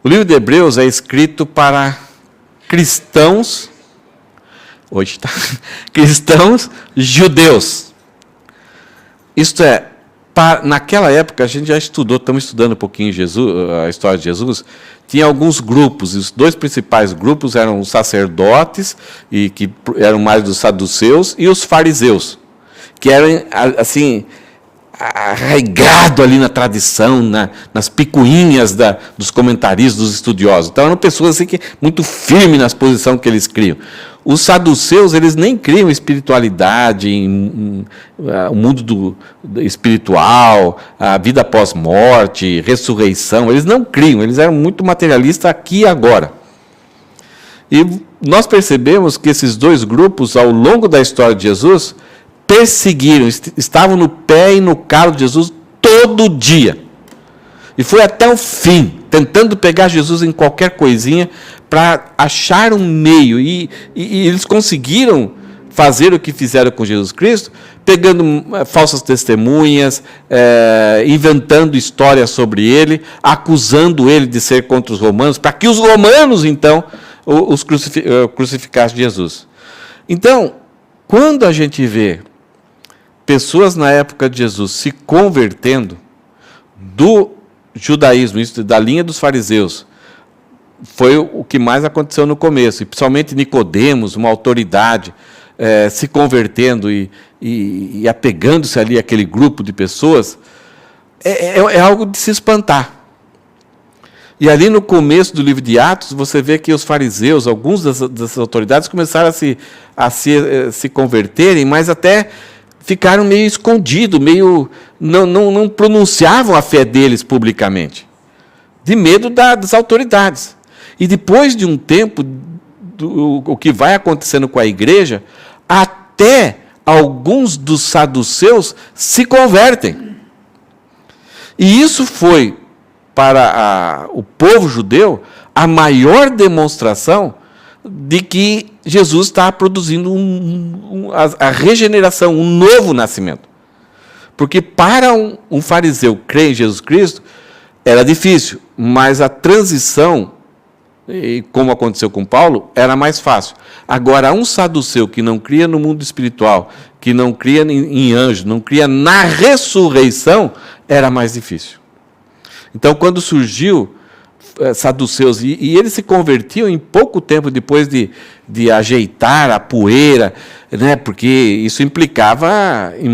O livro de Hebreus é escrito para cristãos, hoje está, cristãos judeus. Isto é, naquela época, a gente já estamos estudando um pouquinho a história de Jesus, tinha alguns grupos, os dois principais grupos eram os sacerdotes, e que eram mais dos saduceus, e os fariseus, que eram, assim, arraigados ali na tradição, nas picuinhas dos comentaristas, dos estudiosos. Então, eram pessoas assim, muito firmes na posição que eles criam. Os saduceus, eles nem criam espiritualidade, o mundo espiritual, a vida após morte, ressurreição. Eles não criam, eles eram muito materialistas aqui e agora. E nós percebemos que esses dois grupos, ao longo da história de Jesus, perseguiram, estavam no pé e no calo de Jesus todo dia. E foi até o fim, tentando pegar Jesus em qualquer coisinha, para achar um meio, e eles conseguiram fazer o que fizeram com Jesus Cristo, pegando falsas testemunhas, inventando histórias sobre ele, acusando ele de ser contra os romanos, para que os romanos, então, crucificassem Jesus. Então, quando a gente vê pessoas na época de Jesus se convertendo do judaísmo, isso da linha dos fariseus, foi o que mais aconteceu no começo, e principalmente Nicodemos, uma autoridade, se convertendo e apegando-se ali àquele grupo de pessoas, é algo de se espantar. E ali no começo do livro de Atos, você vê que os fariseus, alguns dessas autoridades, começaram a se converterem, mas até ficaram meio escondidos, não pronunciavam a fé deles publicamente, de medo das autoridades. E depois de um tempo, o que vai acontecendo com a igreja, até alguns dos saduceus se convertem. E isso foi, para o povo judeu, a maior demonstração de que Jesus está produzindo a regeneração, um novo nascimento. Porque para um fariseu crer em Jesus Cristo, era difícil, mas a transição, e como aconteceu com Paulo, era mais fácil. Agora, um saduceu que não cria no mundo espiritual, que não cria em anjo, não cria na ressurreição, era mais difícil. Então, quando surgiu saduceus, e eles se convertiam em pouco tempo depois de ajeitar a poeira, né, porque isso implicava em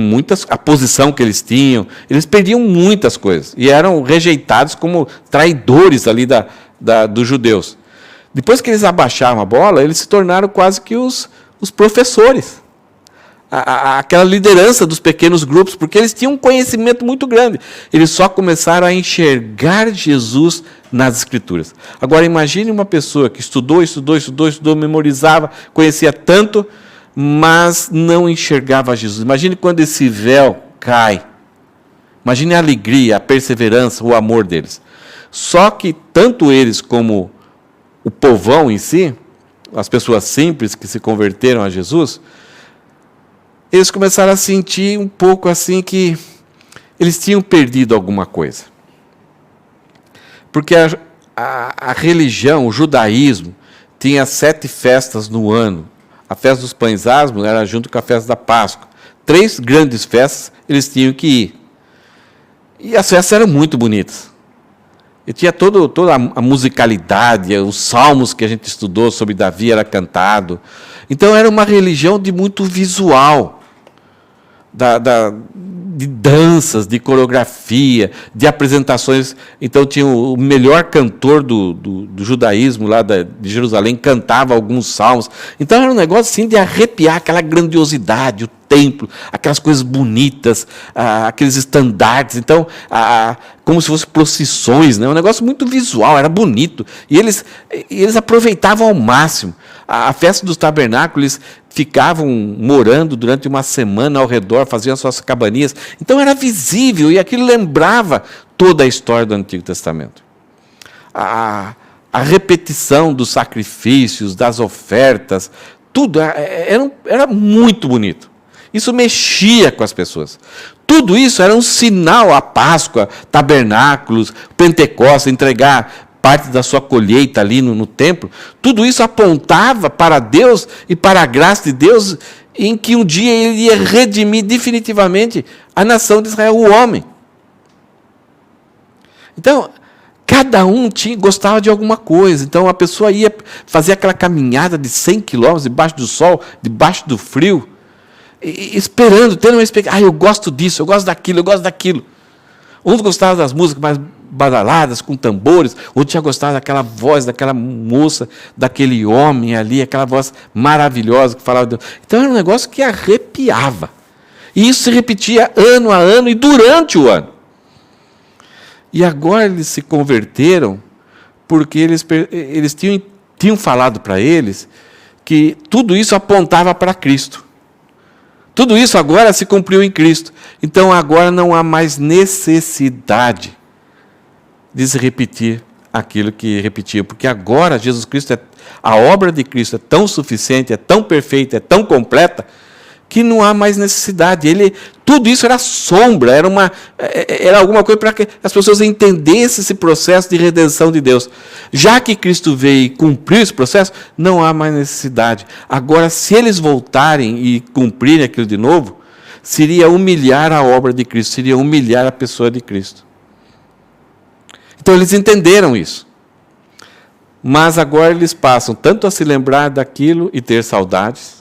a posição que eles tinham, eles perdiam muitas coisas, e eram rejeitados como traidores ali dos judeus. Depois que eles abaixaram a bola, eles se tornaram quase que os professores, aquela liderança dos pequenos grupos, porque eles tinham um conhecimento muito grande. Eles só começaram a enxergar Jesus nas Escrituras. Agora, imagine uma pessoa que estudou, memorizava, conhecia tanto, mas não enxergava Jesus. Imagine quando esse véu cai. Imagine a alegria, a perseverança, o amor deles. Só que tanto eles como o povão em si, as pessoas simples que se converteram a Jesus, eles começaram a sentir um pouco assim que eles tinham perdido alguma coisa. Porque a religião, o judaísmo, tinha 7 festas no ano. A festa dos pães asmos era junto com a festa da Páscoa. 3 grandes festas eles tinham que ir. E as festas eram muito bonitas. E tinha toda a musicalidade, os salmos que a gente estudou sobre Davi era cantado. Então era uma religião de muito visual, de danças, de coreografia, de apresentações. Então tinha o melhor cantor do judaísmo lá de Jerusalém, cantava alguns salmos. Então era um negócio assim de arrepiar, aquela grandiosidade, o templo, aquelas coisas bonitas, aqueles estandartes, então, como se fossem procissões, né? Um negócio muito visual, era bonito, e eles aproveitavam ao máximo. A festa dos tabernáculos, eles ficavam morando durante uma semana ao redor, faziam as suas cabaninhas, então era visível, e aquilo lembrava toda a história do Antigo Testamento. A repetição dos sacrifícios, das ofertas, tudo era muito bonito. Isso mexia com as pessoas. Tudo isso era um sinal, a Páscoa, tabernáculos, Pentecostes, entregar parte da sua colheita ali no templo, tudo isso apontava para Deus e para a graça de Deus, em que um dia ele ia redimir definitivamente a nação de Israel, o homem. Então, cada um gostava de alguma coisa. Então, a pessoa ia fazer aquela caminhada de 100 quilômetros, debaixo do sol, debaixo do frio, esperando, tendo uma expectativa. Eu gosto disso, eu gosto daquilo. Uns gostavam das músicas mais badaladas, com tambores. Outros já gostavam daquela voz, daquela moça, daquele homem ali, aquela voz maravilhosa que falava de Deus. Então, era um negócio que arrepiava. E isso se repetia ano a ano e durante o ano. E agora eles se converteram porque eles tinham falado para eles que tudo isso apontava para Cristo. Tudo isso agora se cumpriu em Cristo. Então agora não há mais necessidade de se repetir aquilo que repetia. Porque agora Jesus Cristo, a obra de Cristo é tão suficiente, é tão perfeita, é tão completa, que não há mais necessidade. Tudo isso era sombra, era alguma coisa para que as pessoas entendessem esse processo de redenção de Deus. Já que Cristo veio e cumpriu esse processo, não há mais necessidade. Agora, se eles voltarem e cumprirem aquilo de novo, seria humilhar a obra de Cristo, seria humilhar a pessoa de Cristo. Então, eles entenderam isso. Mas agora eles passam tanto a se lembrar daquilo e ter saudades,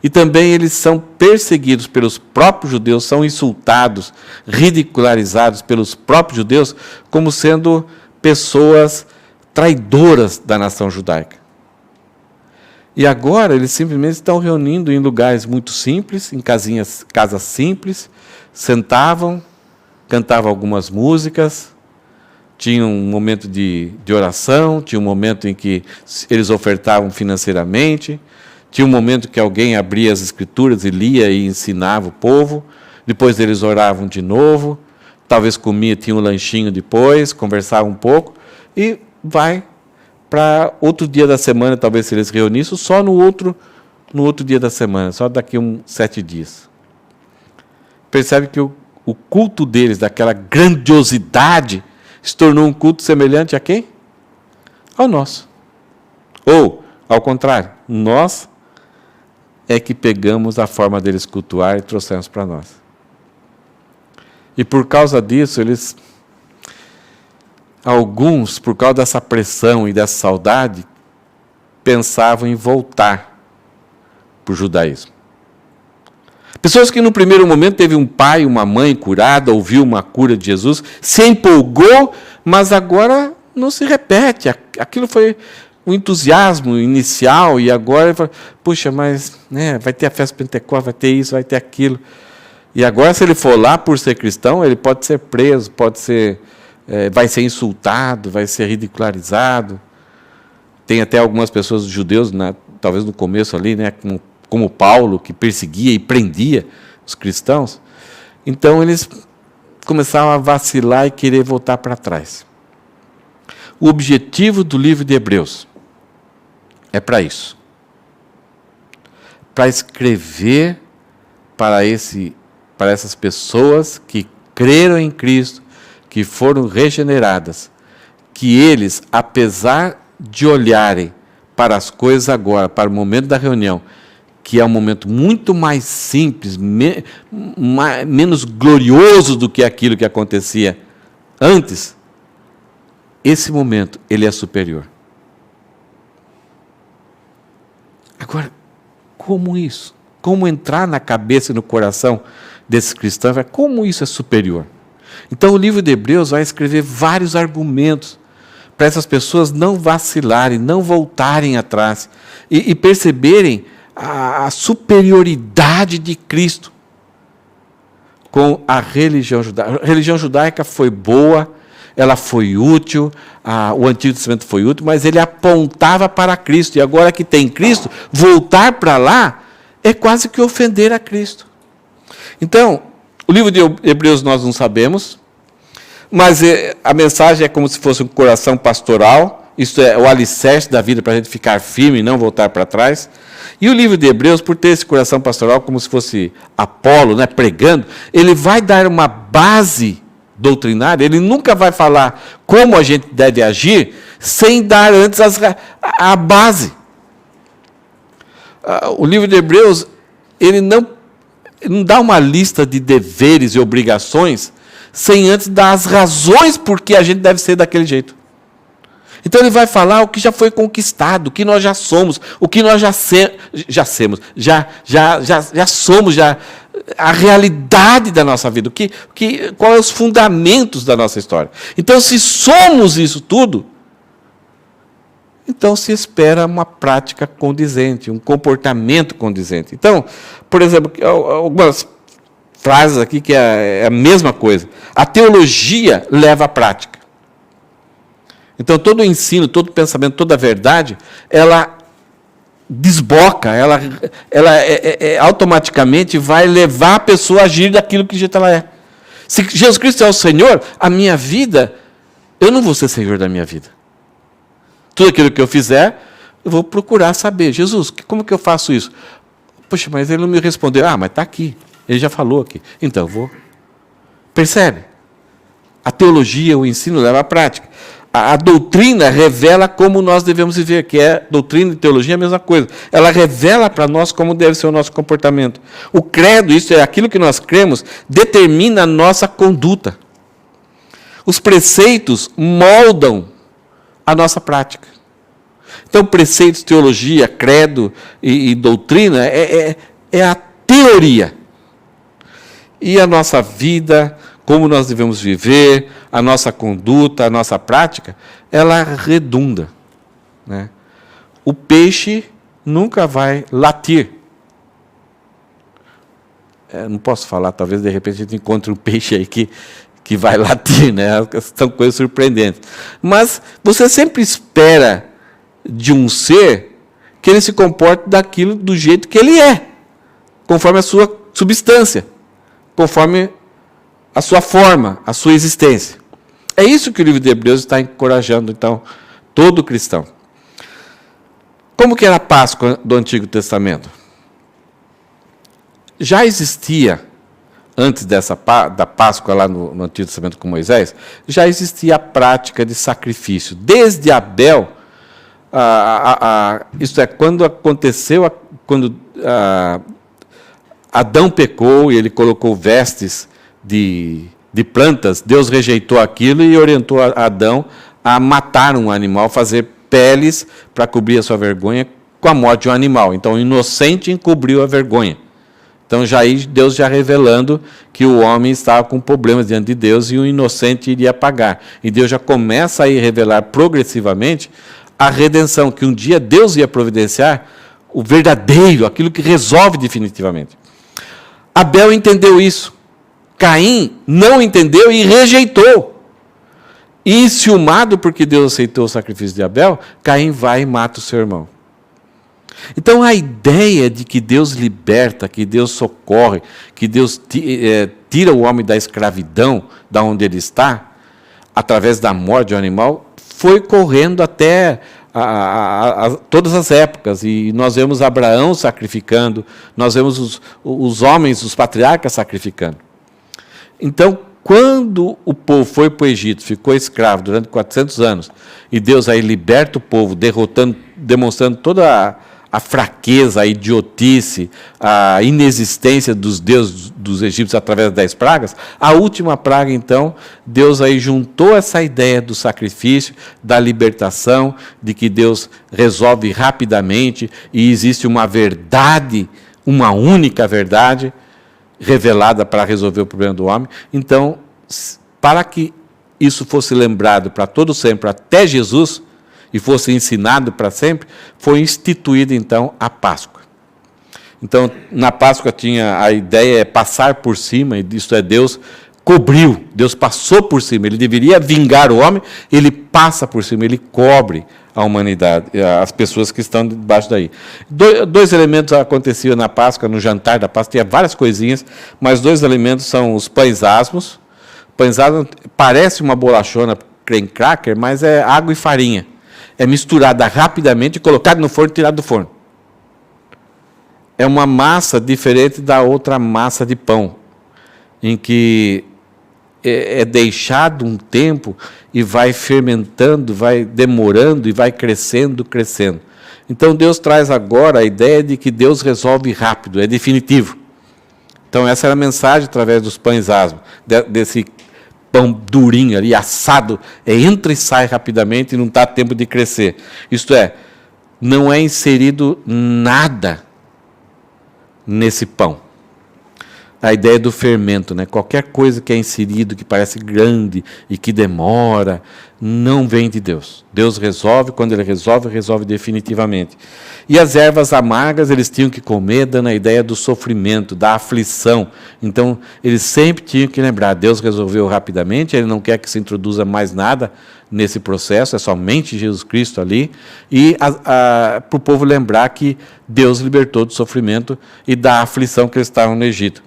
e também eles são perseguidos pelos próprios judeus, são insultados, ridicularizados pelos próprios judeus, como sendo pessoas traidoras da nação judaica. E agora eles simplesmente estão reunindo em lugares muito simples, em casas simples, sentavam, cantavam algumas músicas, tinha um momento de oração, tinha um momento em que eles ofertavam financeiramente, tinha um momento que alguém abria as escrituras e lia e ensinava o povo, depois eles oravam de novo, talvez tinha um lanchinho depois, conversavam um pouco, e vai para outro dia da semana, talvez se eles reunissem, só no outro dia da semana, só daqui 7 dias. Percebe que o culto deles, daquela grandiosidade, se tornou um culto semelhante a quem? Ao nosso. Ou, ao contrário, nós é que pegamos a forma deles cultuar e trouxemos para nós. E por causa disso, alguns, por causa dessa pressão e dessa saudade, pensavam em voltar para o judaísmo. Pessoas que no primeiro momento teve um pai, uma mãe curada, ouviu uma cura de Jesus, se empolgou, mas agora não se repete. Aquilo foi o entusiasmo inicial, e agora, puxa, mas vai ter a festa Pentecostes, vai ter isso, vai ter aquilo. E agora, se ele for lá por ser cristão, ele pode ser preso, vai ser insultado, vai ser ridicularizado. Tem até algumas pessoas judeus, talvez no começo ali, como Paulo, que perseguia e prendia os cristãos. Então, eles começaram a vacilar e querer voltar para trás. O objetivo do livro de Hebreus é para isso. Para escrever para essas pessoas que creram em Cristo, que foram regeneradas, que eles, apesar de olharem para as coisas agora, para o momento da reunião, que é um momento muito mais simples, menos glorioso do que aquilo que acontecia antes, esse momento, ele é superior. Agora, como isso? Como entrar na cabeça e no coração desses cristãos? Como isso é superior? Então, o livro de Hebreus vai escrever vários argumentos para essas pessoas não vacilarem, não voltarem atrás e perceberem a superioridade de Cristo com a religião judaica. A religião judaica foi boa, ela foi útil, o Antigo Testamento foi útil, mas ele apontava para Cristo. E agora que tem Cristo, voltar para lá é quase que ofender a Cristo. Então, o livro de Hebreus nós não sabemos, mas a mensagem é como se fosse um coração pastoral. Isso é o alicerce da vida para a gente ficar firme e não voltar para trás. E o livro de Hebreus, por ter esse coração pastoral, como se fosse Apolo, pregando, ele vai dar uma base doutrinária, ele nunca vai falar como a gente deve agir sem dar antes a base. O livro de Hebreus, ele não dá uma lista de deveres e obrigações sem antes dar as razões por que a gente deve ser daquele jeito. Então ele vai falar o que já foi conquistado, o que nós já somos, o que nós já somos, a realidade da nossa vida, quais os fundamentos da nossa história. Então, se somos isso tudo, então se espera uma prática condizente, um comportamento condizente. Então, por exemplo, algumas frases aqui que é a mesma coisa. A teologia leva à prática. Então, todo o ensino, todo o pensamento, toda a verdade, ela desboca, ela automaticamente vai levar a pessoa a agir daquilo que jeito ela é. Se Jesus Cristo é o Senhor, a minha vida, eu não vou ser Senhor da minha vida. Tudo aquilo que eu fizer, eu vou procurar saber. Jesus, como que eu faço isso? Poxa, mas ele não me respondeu. Mas está aqui, ele já falou aqui. Então, eu vou. Percebe? A teologia, o ensino leva à prática. A doutrina revela como nós devemos viver, que é doutrina e teologia é a mesma coisa. Ela revela para nós como deve ser o nosso comportamento. O credo, isso é aquilo que nós cremos, determina a nossa conduta. Os preceitos moldam a nossa prática. Então, preceitos, teologia, credo e doutrina é a teoria. E a nossa vida, como nós devemos viver, a nossa conduta, a nossa prática, ela redunda. Né? O peixe nunca vai latir. Não posso falar, talvez de repente a gente encontre um peixe aí que vai latir, né? São coisas surpreendentes. Mas você sempre espera de um ser que ele se comporte do jeito que ele é, conforme a sua substância, conforme a sua forma, a sua existência. É isso que o livro de Hebreus está encorajando, então, todo cristão. Como que era a Páscoa do Antigo Testamento? Já existia, antes da Páscoa lá no Antigo Testamento com Moisés, já existia a prática de sacrifício. Desde Abel, isto é, quando Adão pecou e ele colocou vestes de plantas, Deus rejeitou aquilo e orientou Adão a matar um animal, fazer peles para cobrir a sua vergonha com a morte de um animal. Então, o inocente encobriu a vergonha. Então, Deus já revelando que o homem estava com problemas diante de Deus e o inocente iria pagar. E Deus já começa a revelar progressivamente a redenção, que um dia Deus ia providenciar o verdadeiro, aquilo que resolve definitivamente. Abel entendeu isso. Caim não entendeu e rejeitou. E enciumado porque Deus aceitou o sacrifício de Abel, Caim vai e mata o seu irmão. Então a ideia de que Deus liberta, que Deus socorre, que Deus tira o homem da escravidão, da onde ele está, através da morte de um animal, foi correndo até todas as épocas. E nós vemos Abraão sacrificando, nós vemos os homens, os patriarcas sacrificando. Então, quando o povo foi para o Egito, ficou escravo durante 400 anos, e Deus aí liberta o povo, demonstrando toda a fraqueza, a idiotice, a inexistência dos deuses dos egípcios através das 10 pragas, a última praga, então, Deus aí juntou essa ideia do sacrifício, da libertação, de que Deus resolve rapidamente, e existe uma verdade, uma única verdade, revelada para resolver o problema do homem. Então, para que isso fosse lembrado para todo sempre, até Jesus, e fosse ensinado para sempre, foi instituída, então, a Páscoa. Então, na Páscoa tinha a ideia passar por cima, e isto é, Deus cobriu, Deus passou por cima, ele deveria vingar o homem, ele passa por cima, ele cobre a humanidade, as pessoas que estão debaixo daí. Dois elementos aconteciam na Páscoa, no jantar da Páscoa, tinha várias coisinhas, mas 2 elementos são os pães asmos. Pães asmos parece uma bolachona, creme cracker, mas é água e farinha. É misturada rapidamente, colocada no forno e tirada do forno. É uma massa diferente da outra massa de pão, em que é deixado um tempo e vai fermentando, vai demorando e vai crescendo. Então Deus traz agora a ideia de que Deus resolve rápido, é definitivo. Então essa era a mensagem através dos pães asmos, desse pão durinho ali, assado, entra e sai rapidamente e não está tempo de crescer. Isto é, não é inserido nada nesse pão. A ideia do fermento, né? Qualquer coisa que é inserido, que parece grande e que demora, não vem de Deus. Deus resolve, quando Ele resolve definitivamente. E as ervas amargas, eles tinham que comer, dando a ideia do sofrimento, da aflição. Então, eles sempre tinham que lembrar, Deus resolveu rapidamente, Ele não quer que se introduza mais nada nesse processo, é somente Jesus Cristo ali, e para o povo lembrar que Deus libertou do sofrimento e da aflição que eles estavam no Egito.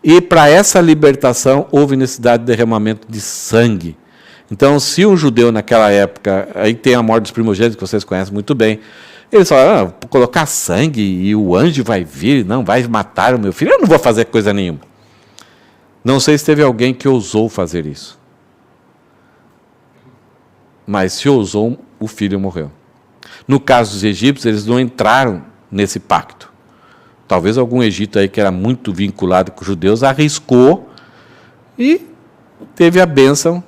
E para essa libertação houve necessidade de derramamento de sangue. Então, se um judeu naquela época, aí tem a morte dos primogênitos, que vocês conhecem muito bem, eles falaram, vou colocar sangue e o anjo vai vir, não, vai matar o meu filho, eu não vou fazer coisa nenhuma. Não sei se teve alguém que ousou fazer isso. Mas se ousou, o filho morreu. No caso dos egípcios, eles não entraram nesse pacto. Talvez algum egito aí que era muito vinculado com os judeus arriscou e teve a bênção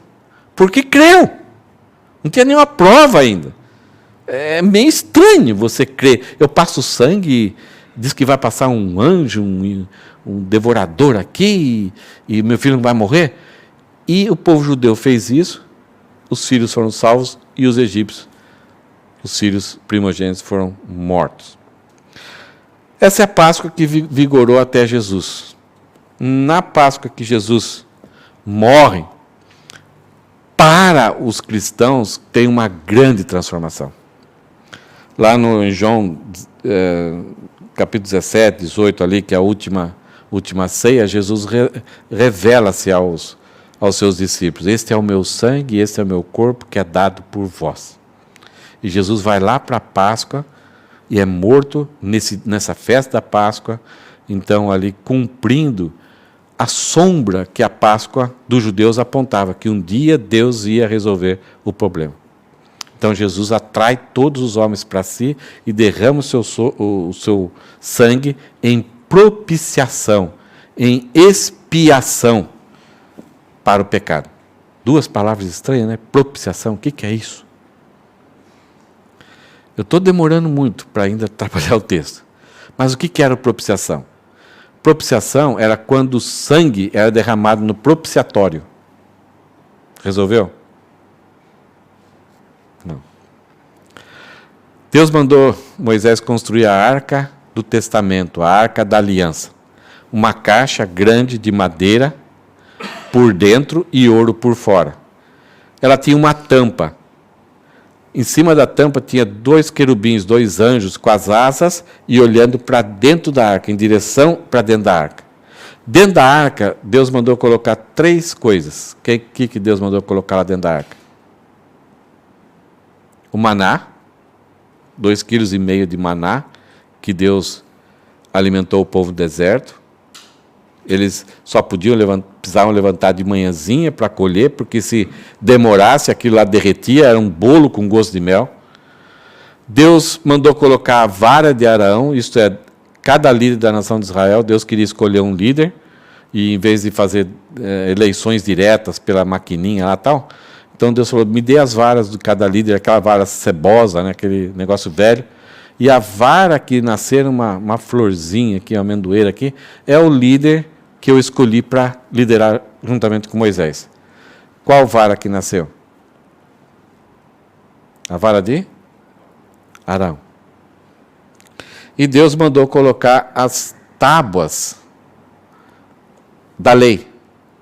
porque creu. Não tinha nenhuma prova ainda. É meio estranho você crer. Eu passo sangue, diz que vai passar um anjo, um devorador aqui e meu filho não vai morrer. E o povo judeu fez isso, os filhos foram salvos e os egípcios, os filhos primogênitos, foram mortos. Essa é a Páscoa que vigorou até Jesus. Na Páscoa que Jesus morre, para os cristãos tem uma grande transformação. Lá no João, capítulo 17, 18, ali, que é a última ceia, Jesus revela-se aos seus discípulos. Este é o meu sangue, este é o meu corpo, que é dado por vós. E Jesus vai lá para a Páscoa, e é morto nessa festa da Páscoa, então ali cumprindo a sombra que a Páscoa dos judeus apontava, que um dia Deus ia resolver o problema. Então Jesus atrai todos os homens para si e derrama o seu sangue em propiciação, em expiação para o pecado. Duas palavras estranhas, né? Propiciação, o que é isso? Eu estou demorando muito para ainda trabalhar o texto. Mas o que era propiciação? Propiciação era quando o sangue era derramado no propiciatório. Resolveu? Não. Deus mandou Moisés construir a arca do testamento, a arca da aliança. Uma caixa grande de madeira por dentro e ouro por fora. Ela tinha uma tampa. Em cima da tampa tinha 2 querubins, 2 anjos com as asas e olhando para dentro da arca, em direção para dentro da arca. Dentro da arca, Deus mandou colocar 3 coisas. O que Deus mandou colocar lá dentro da arca? O maná, 2,5 kg de maná, que Deus alimentou o povo do deserto. Eles só precisavam levantar de manhãzinha para colher, porque se demorasse, aquilo lá derretia, era um bolo com gosto de mel. Deus mandou colocar a vara de Arão, isto é, cada líder da nação de Israel, Deus queria escolher um líder, e em vez de fazer eleições diretas pela maquininha lá e tal, então Deus falou, me dê as varas de cada líder, aquela vara cebosa, né, aquele negócio velho, e a vara que nascer uma florzinha aqui, uma amendoeira aqui, é o líder que eu escolhi para liderar juntamente com Moisés. Qual vara que nasceu? A vara de Arão. E Deus mandou colocar as tábuas da lei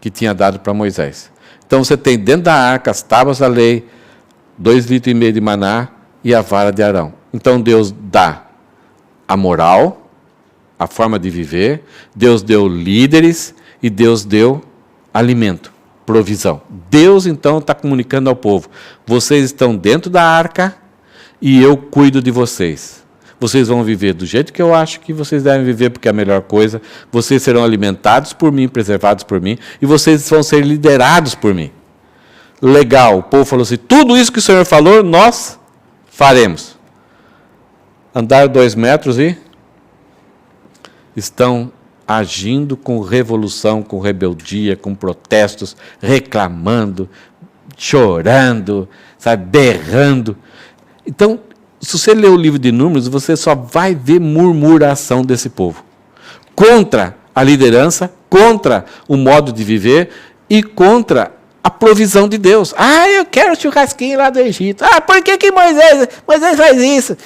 que tinha dado para Moisés. Então você tem dentro da arca as tábuas da lei, 2,5 litros de maná e a vara de Arão. Então Deus dá a moral, a forma de viver, Deus deu líderes e Deus deu alimento, provisão. Deus então está comunicando ao povo, vocês estão dentro da arca e eu cuido de vocês. vocês vão viver do jeito que eu acho que vocês devem viver, porque é a melhor coisa. Vocês serão alimentados por mim, preservados por mim, e vocês vão ser liderados por mim. Legal, o povo falou assim, tudo isso que o Senhor falou, nós faremos. Andaram 2 metros e estão agindo com revolução, com rebeldia, com protestos, reclamando, chorando, sabe, berrando. Então, se você ler o livro de Números, você só vai ver murmuração desse povo. Contra a liderança, contra o modo de viver e contra a provisão de Deus. Eu quero churrasquinho lá do Egito. Por que Moisés faz isso?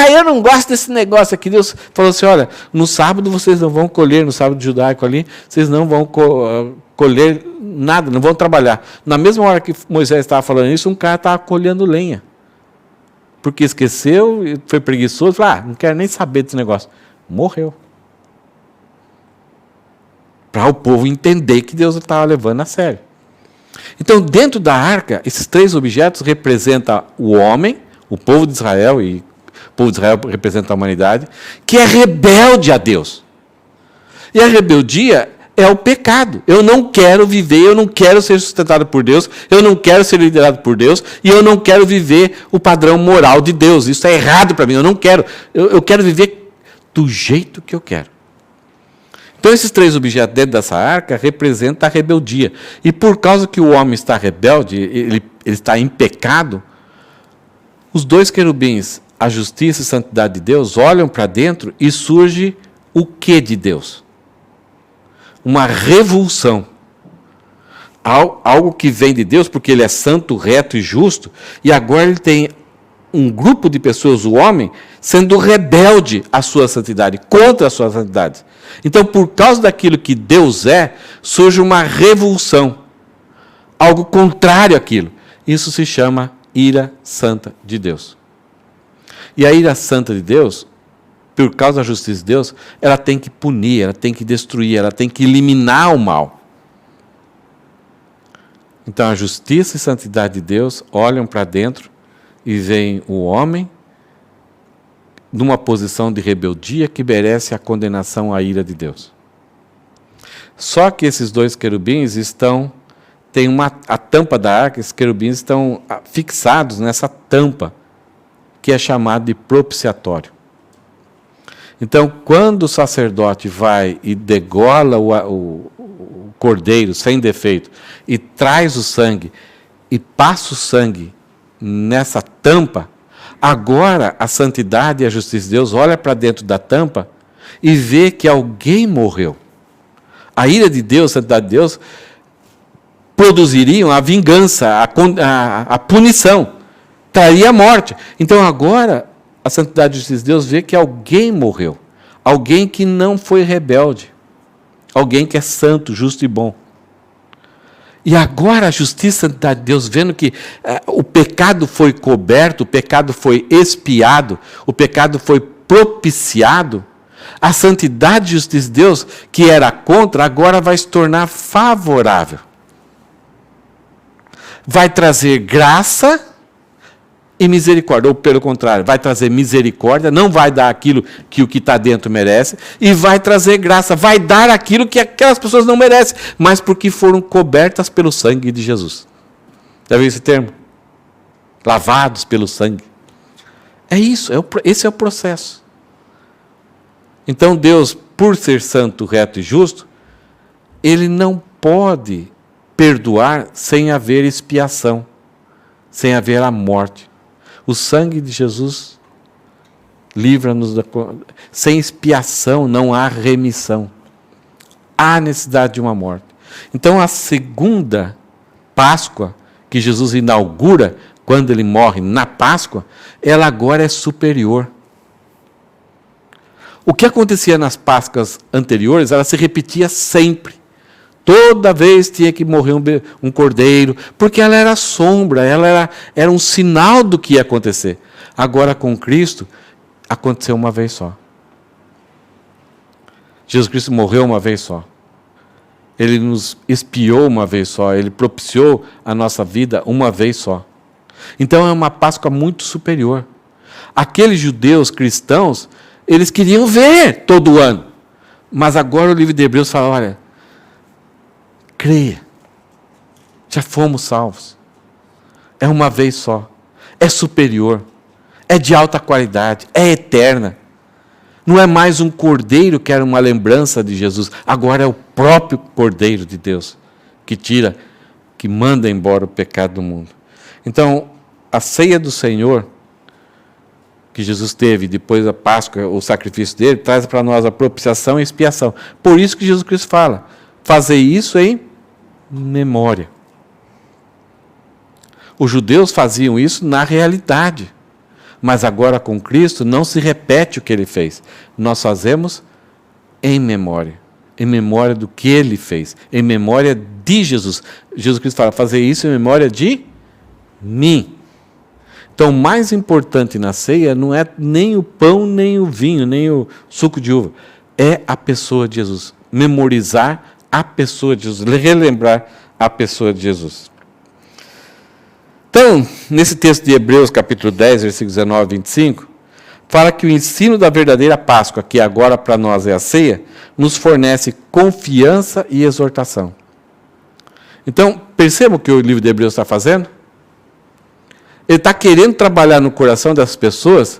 Eu não gosto desse negócio aqui. Deus falou assim, olha, no sábado vocês não vão colher, no sábado judaico ali, vocês não vão colher nada, não vão trabalhar. Na mesma hora que Moisés estava falando isso, um cara estava colhendo lenha. Porque esqueceu, foi preguiçoso, falou, não quero nem saber desse negócio. Morreu. Para o povo entender que Deus estava levando a sério. Então, dentro da arca, esses 3 objetos representam o homem, o povo de Israel, e o povo de Israel representa a humanidade, que é rebelde a Deus. E a rebeldia é o pecado. Eu não quero viver, eu não quero ser sustentado por Deus, eu não quero ser liderado por Deus, e eu não quero viver o padrão moral de Deus. Isso é errado para mim, eu não quero. Eu quero viver do jeito que eu quero. Então, esses 3 objetos dentro dessa arca representam a rebeldia. E por causa que o homem está rebelde, ele está em pecado, os 2 querubins, a justiça e a santidade de Deus, olham para dentro e surge o que de Deus? Uma revulsão. Algo que vem de Deus, porque ele é santo, reto e justo, e agora ele tem um grupo de pessoas, o homem, sendo rebelde à sua santidade, contra a sua santidade. Então, por causa daquilo que Deus é, surge uma revulsão, algo contrário àquilo. Isso se chama ira santa de Deus. E a ira santa de Deus, por causa da justiça de Deus, ela tem que punir, ela tem que destruir, ela tem que eliminar o mal. Então, a justiça e santidade de Deus olham para dentro e veem o homem numa posição de rebeldia que merece a condenação à ira de Deus. Só que esses 2 querubins tem a tampa da arca, esses querubins estão fixados nessa tampa, que é chamada de propiciatório. Então, quando o sacerdote vai e degola o cordeiro sem defeito, e traz o sangue, e passa o sangue nessa tampa, agora a santidade e a justiça de Deus olha para dentro da tampa e vê que alguém morreu. A ira de Deus, a santidade de Deus, produziriam a vingança, a punição, traria a morte. Então agora a santidade e a justiça de Deus vê que alguém morreu, alguém que não foi rebelde, alguém que é santo, justo e bom. E agora a justiça e a santidade de Deus, vendo que o pecado foi coberto, o pecado foi expiado, o pecado foi propiciado, a santidade e a justiça de Deus, que era contra, agora vai se tornar favorável. Vai trazer graça e misericórdia, ou pelo contrário, vai trazer misericórdia, não vai dar aquilo que o que está dentro merece, e vai trazer graça, vai dar aquilo que aquelas pessoas não merecem, mas porque foram cobertas pelo sangue de Jesus. Já viu esse termo? Lavados pelo sangue. É isso, esse é o processo. Então Deus, por ser santo, reto e justo, Ele não pode perdoar sem haver expiação, sem haver a morte. O sangue de Jesus livra-nos sem expiação, não há remissão. Há necessidade de uma morte. Então, a segunda Páscoa, que Jesus inaugura, quando ele morre na Páscoa, ela agora é superior. O que acontecia nas Páscoas anteriores, ela se repetia sempre. Toda vez tinha que morrer um cordeiro, porque ela era sombra, ela era um sinal do que ia acontecer. Agora, com Cristo, aconteceu uma vez só. Jesus Cristo morreu uma vez só. Ele nos expiou uma vez só, Ele propiciou a nossa vida uma vez só. Então, é uma Páscoa muito superior. Aqueles judeus cristãos, eles queriam ver todo ano. Mas agora o livro de Hebreus fala, olha, creia, já fomos salvos. É uma vez só. É superior. É de alta qualidade. É eterna. Não é mais um cordeiro que era uma lembrança de Jesus. Agora é o próprio Cordeiro de Deus que tira, que manda embora o pecado do mundo. Então, a ceia do Senhor, que Jesus teve depois da Páscoa, o sacrifício dele, traz para nós a propiciação e expiação. Por isso que Jesus Cristo fala, fazer isso em memória. Os judeus faziam isso na realidade, mas agora com Cristo não se repete o que ele fez. Nós fazemos em memória do que ele fez, em memória de Jesus. Jesus Cristo fala, fazer isso em memória de mim. Então, o mais importante na ceia não é nem o pão, nem o vinho, nem o suco de uva. É a pessoa de Jesus. Memorizar a pessoa de Jesus. Relembrar a pessoa de Jesus. Então, nesse texto de Hebreus, capítulo 10, versículos 19 e 25, fala que o ensino da verdadeira Páscoa, que agora para nós é a ceia, nos fornece confiança e exortação. Então, perceba o que o livro de Hebreus está fazendo? Ele está querendo trabalhar no coração dessas pessoas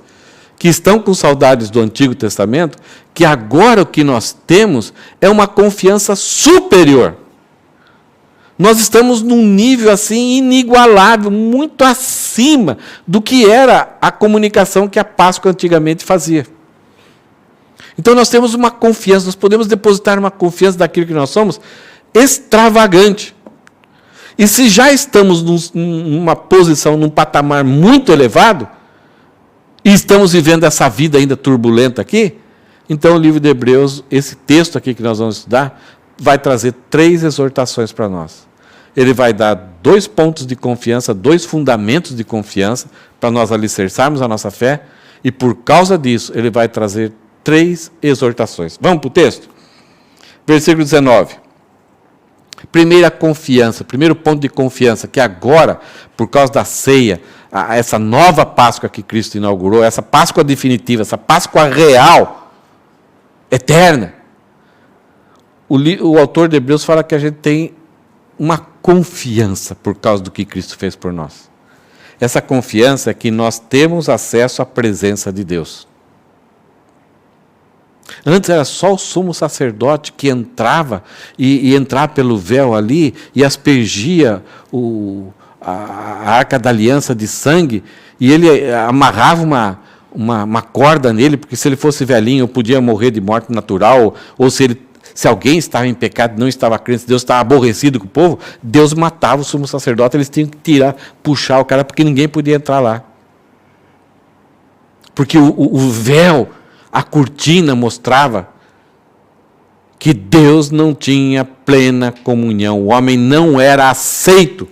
que estão com saudades do Antigo Testamento, que agora o que nós temos é uma confiança superior. Nós estamos num nível assim inigualável, muito acima do que era a comunicação que a Páscoa antigamente fazia. Então nós temos uma confiança, nós podemos depositar uma confiança daquilo que nós somos extravagante. E se já estamos numa posição, num patamar muito elevado, e estamos vivendo essa vida ainda turbulenta aqui, então o livro de Hebreus, esse texto aqui que nós vamos estudar, vai trazer 3 exortações para nós. Ele vai dar 2 pontos de confiança, 2 fundamentos de confiança, para nós alicerçarmos a nossa fé, e por causa disso, ele vai trazer 3 exortações. Vamos para o texto? Versículo 19. Primeira confiança, primeiro ponto de confiança, que agora, por causa da ceia, essa nova Páscoa que Cristo inaugurou, essa Páscoa definitiva, essa Páscoa real, eterna, o autor de Hebreus fala que a gente tem uma confiança por causa do que Cristo fez por nós. Essa confiança é que nós temos acesso à presença de Deus. Antes era só o sumo sacerdote que entrava e entrava pelo véu ali e aspergia a arca da aliança de sangue, e ele amarrava uma corda nele, porque se ele fosse velhinho podia morrer de morte natural, ou se alguém estava em pecado e não estava crente, se Deus estava aborrecido com o povo, Deus matava o sumo sacerdote, eles tinham que puxar o cara, porque ninguém podia entrar lá. Porque o véu, a cortina mostrava que Deus não tinha plena comunhão, o homem não era aceito.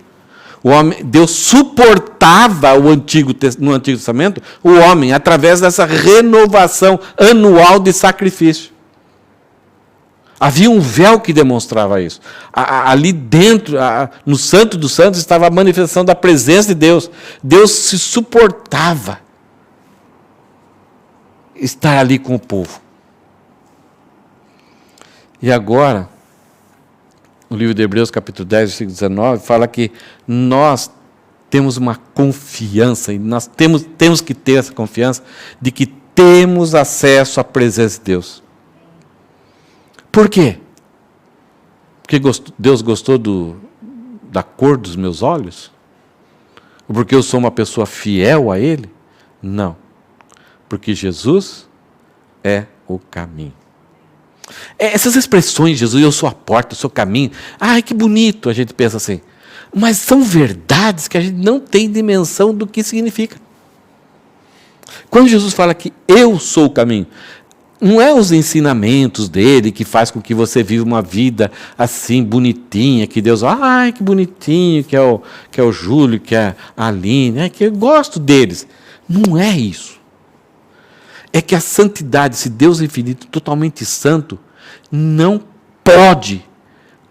Deus suportava no Antigo Testamento o homem através dessa renovação anual de sacrifício. Havia um véu que demonstrava isso. Ali dentro, no Santo dos Santos, estava a manifestação da presença de Deus. Deus se suportava estar ali com o povo. E agora, o livro de Hebreus, capítulo 10, versículo 19, fala que nós temos uma confiança, e nós temos que ter essa confiança, de que temos acesso à presença de Deus. Por quê? Porque Deus gostou da cor dos meus olhos? Ou porque eu sou uma pessoa fiel a Ele? Não. Porque Jesus é o caminho. Essas expressões, Jesus, eu sou a porta, eu sou o caminho. Ai, que bonito, a gente pensa assim. Mas são verdades que a gente não tem dimensão do que significa. Quando Jesus fala que eu sou o caminho, não é os ensinamentos dele que faz com que você viva uma vida assim, bonitinha, que Deus, ai, que bonitinho, que é o Júlio, que é a Aline, que eu gosto deles. Não é isso. É que a santidade, esse Deus infinito, totalmente santo, não pode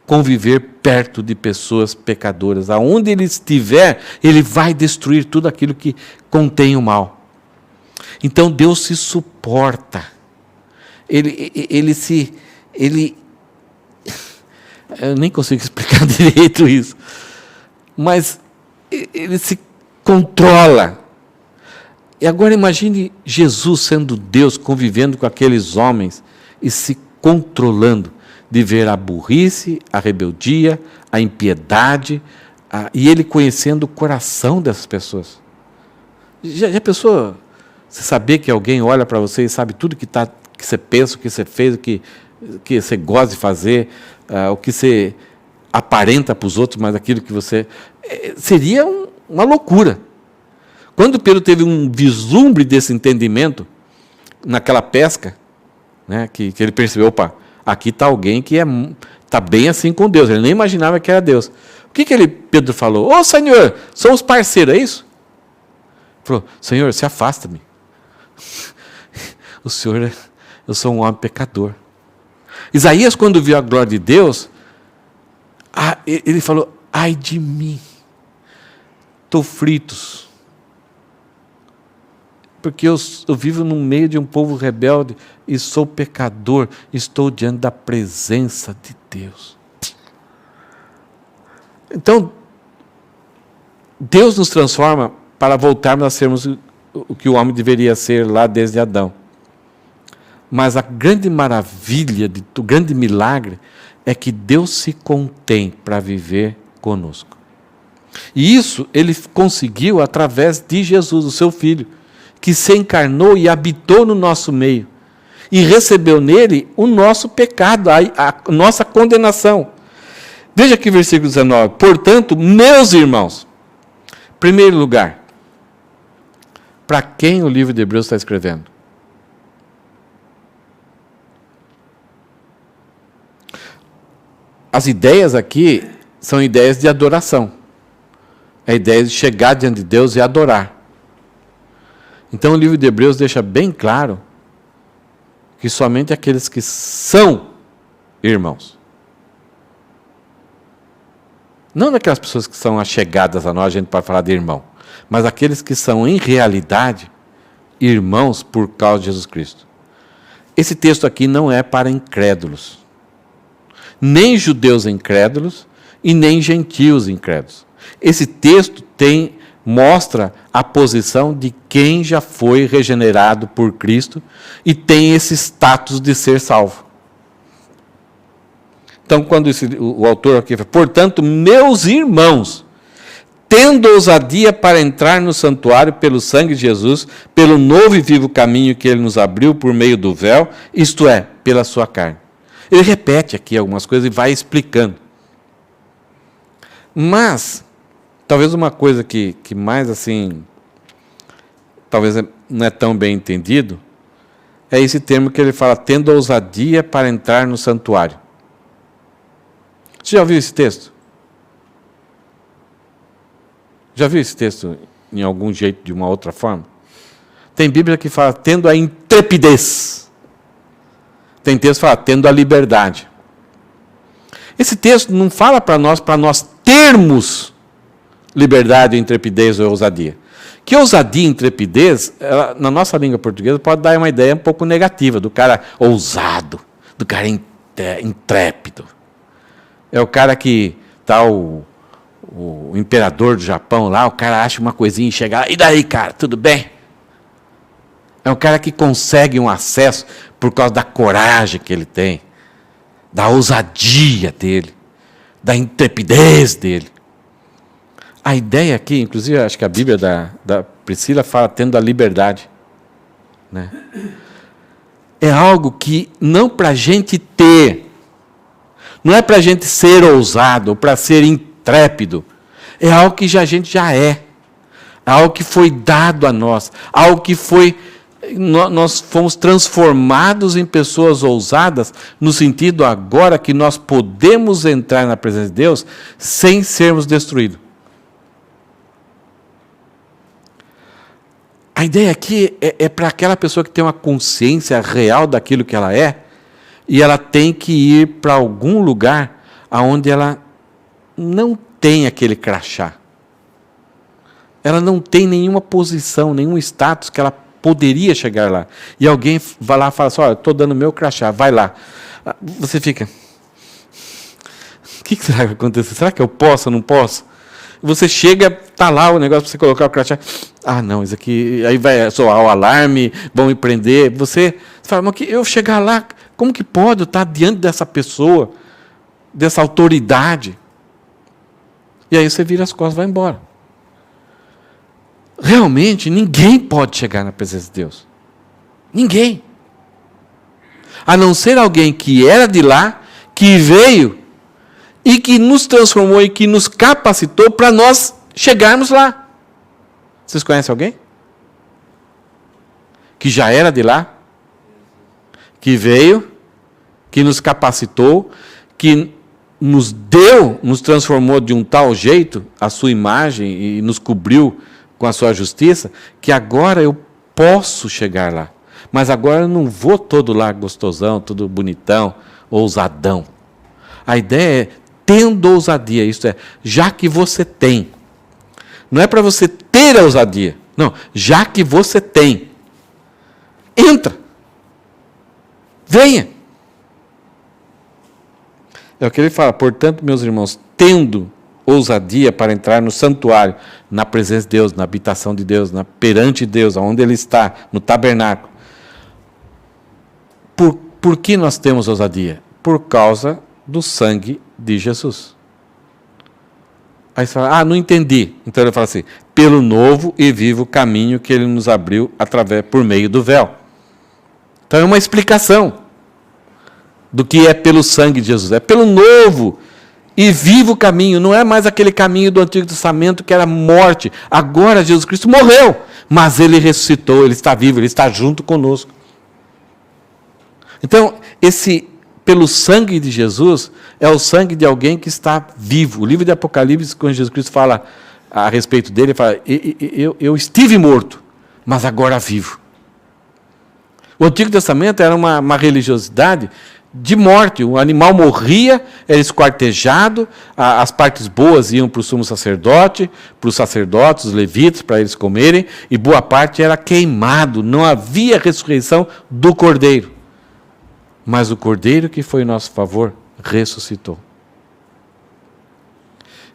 conviver perto de pessoas pecadoras. Aonde ele estiver, ele vai destruir tudo aquilo que contém o mal. Então Deus se suporta. Eu nem consigo explicar direito isso, mas ele se controla. E agora imagine Jesus sendo Deus, convivendo com aqueles homens e se controlando de ver a burrice, a rebeldia, a impiedade, e ele conhecendo o coração dessas pessoas. Já pensou, você saber que alguém olha para você e sabe tudo que você pensa, o que você fez, o que você gosta de fazer, o que você aparenta para os outros, mas aquilo que você... Seria uma loucura. Quando Pedro teve um vislumbre desse entendimento, naquela pesca, né, que ele percebeu, opa, aqui está alguém que está bem assim com Deus. Ele nem imaginava que era Deus. O que Pedro falou? Ô Senhor, somos parceiros, é isso? Ele falou, Senhor, se afasta-me. O Senhor, eu sou um homem pecador. Isaías, quando viu a glória de Deus, ele falou, ai de mim, estou fritos. Porque eu vivo no meio de um povo rebelde e sou pecador, estou diante da presença de Deus. Então, Deus nos transforma para voltarmos a sermos o que o homem deveria ser lá desde Adão. Mas a grande maravilha, o grande milagre, é que Deus se contém para viver conosco. E isso ele conseguiu através de Jesus, o seu Filho, que se encarnou e habitou no nosso meio, e recebeu nele o nosso pecado, a nossa condenação. Veja aqui versículo 19. Portanto, meus irmãos, em primeiro lugar, para quem o livro de Hebreus está escrevendo? As ideias aqui são ideias de adoração. É a ideia de chegar diante de Deus e adorar. Então o livro de Hebreus deixa bem claro que somente aqueles que são irmãos. Não daquelas pessoas que são achegadas a nós, a gente pode falar de irmão, mas aqueles que são em realidade irmãos por causa de Jesus Cristo. Esse texto aqui não é para incrédulos. Nem judeus incrédulos e nem gentios incrédulos. Esse texto mostra a posição de quem já foi regenerado por Cristo e tem esse status de ser salvo. Então, quando o autor aqui fala, portanto, meus irmãos, tendo ousadia para entrar no santuário pelo sangue de Jesus, pelo novo e vivo caminho que ele nos abriu por meio do véu, isto é, pela sua carne. Ele repete aqui algumas coisas e vai explicando. Mas, talvez uma coisa que mais assim, talvez não é tão bem entendido, é esse termo que ele fala, tendo ousadia para entrar no santuário. Você já viu esse texto? Já viu esse texto em algum jeito, de uma outra forma? Tem Bíblia que fala, tendo a intrepidez. Tem texto que fala, tendo a liberdade. Esse texto não fala para nós termos liberdade, intrepidez ou ousadia. Que ousadia e intrepidez, na nossa língua portuguesa, pode dar uma ideia um pouco negativa, do cara ousado, do cara intrépido. É o cara que está o imperador do Japão lá, o cara acha uma coisinha e chega lá, e daí, cara, tudo bem? É um cara que consegue um acesso por causa da coragem que ele tem, da ousadia dele, da intrepidez dele. A ideia aqui, inclusive, acho que a Bíblia da Priscila fala tendo a liberdade. Né? É algo que não para a gente ter, não é para a gente ser ousado, ou para ser intrépido, é algo que a gente já é algo que foi dado a nós, algo que nós fomos transformados em pessoas ousadas, no sentido agora que nós podemos entrar na presença de Deus sem sermos destruídos. A ideia aqui é para aquela pessoa que tem uma consciência real daquilo que ela é, e ela tem que ir para algum lugar onde ela não tem aquele crachá. Ela não tem nenhuma posição, nenhum status que ela poderia chegar lá. E alguém vai lá e fala assim, olha, estou dando meu crachá, vai lá. Você fica, o que será que vai acontecer? Será que eu posso ou não posso? Você chega, está lá o negócio para você colocar o crachá. Ah, não, isso aqui, aí vai soar o alarme, vão me prender. Você fala, mas eu chegar lá, como que pode eu estar diante dessa pessoa, dessa autoridade? E aí você vira as costas e vai embora. Realmente, ninguém pode chegar na presença de Deus. Ninguém. A não ser alguém que era de lá, que veio e que nos transformou e que nos capacitou para nós chegarmos lá. Vocês conhecem alguém? Que já era de lá? Que veio, que nos capacitou, que nos deu, nos transformou de um tal jeito, a sua imagem, e nos cobriu com a sua justiça, que agora eu posso chegar lá. Mas agora eu não vou todo lá gostosão, todo bonitão, ousadão. A ideia é tendo ousadia, isto é, já que você tem. Não é para você ter a ousadia. Não, já que você tem. Entra. Venha. É o que ele fala, portanto, meus irmãos, tendo ousadia para entrar no santuário, na presença de Deus, na habitação de Deus, perante Deus, onde Ele está, no tabernáculo. Por que nós temos ousadia? Por causa do sangue de Jesus. Aí você fala, não entendi. Então ele fala assim, pelo novo e vivo caminho que Ele nos abriu por meio do véu. Então é uma explicação do que é pelo sangue de Jesus. É pelo novo e vivo caminho. Não é mais aquele caminho do Antigo Testamento que era morte. Agora Jesus Cristo morreu, mas Ele ressuscitou, Ele está vivo, Ele está junto conosco. Então, pelo sangue de Jesus, é o sangue de alguém que está vivo. O livro de Apocalipse, quando Jesus Cristo fala a respeito dele, ele fala, eu estive morto, mas agora vivo. O Antigo Testamento era uma religiosidade de morte. O animal morria, era esquartejado, as partes boas iam para o sumo sacerdote, para os sacerdotes, os levitas, para eles comerem, e boa parte era queimado. Não havia ressurreição do cordeiro. Mas o cordeiro que foi em nosso favor, ressuscitou.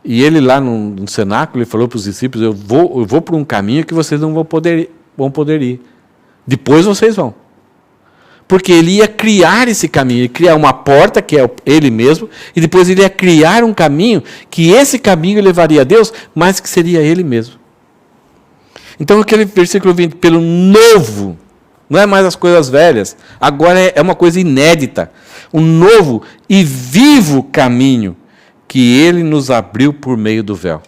E ele lá no cenáculo, ele falou para os discípulos, eu vou por um caminho que vocês não vão poder ir. Depois vocês vão. Porque ele ia criar esse caminho, ele ia criar uma porta, que é ele mesmo, e depois ele ia criar um caminho, que esse caminho levaria a Deus, mas que seria ele mesmo. Então aquele versículo 20, pelo novo, não é mais as coisas velhas, agora é uma coisa inédita, um novo e vivo caminho, que ele nos abriu por meio do véu.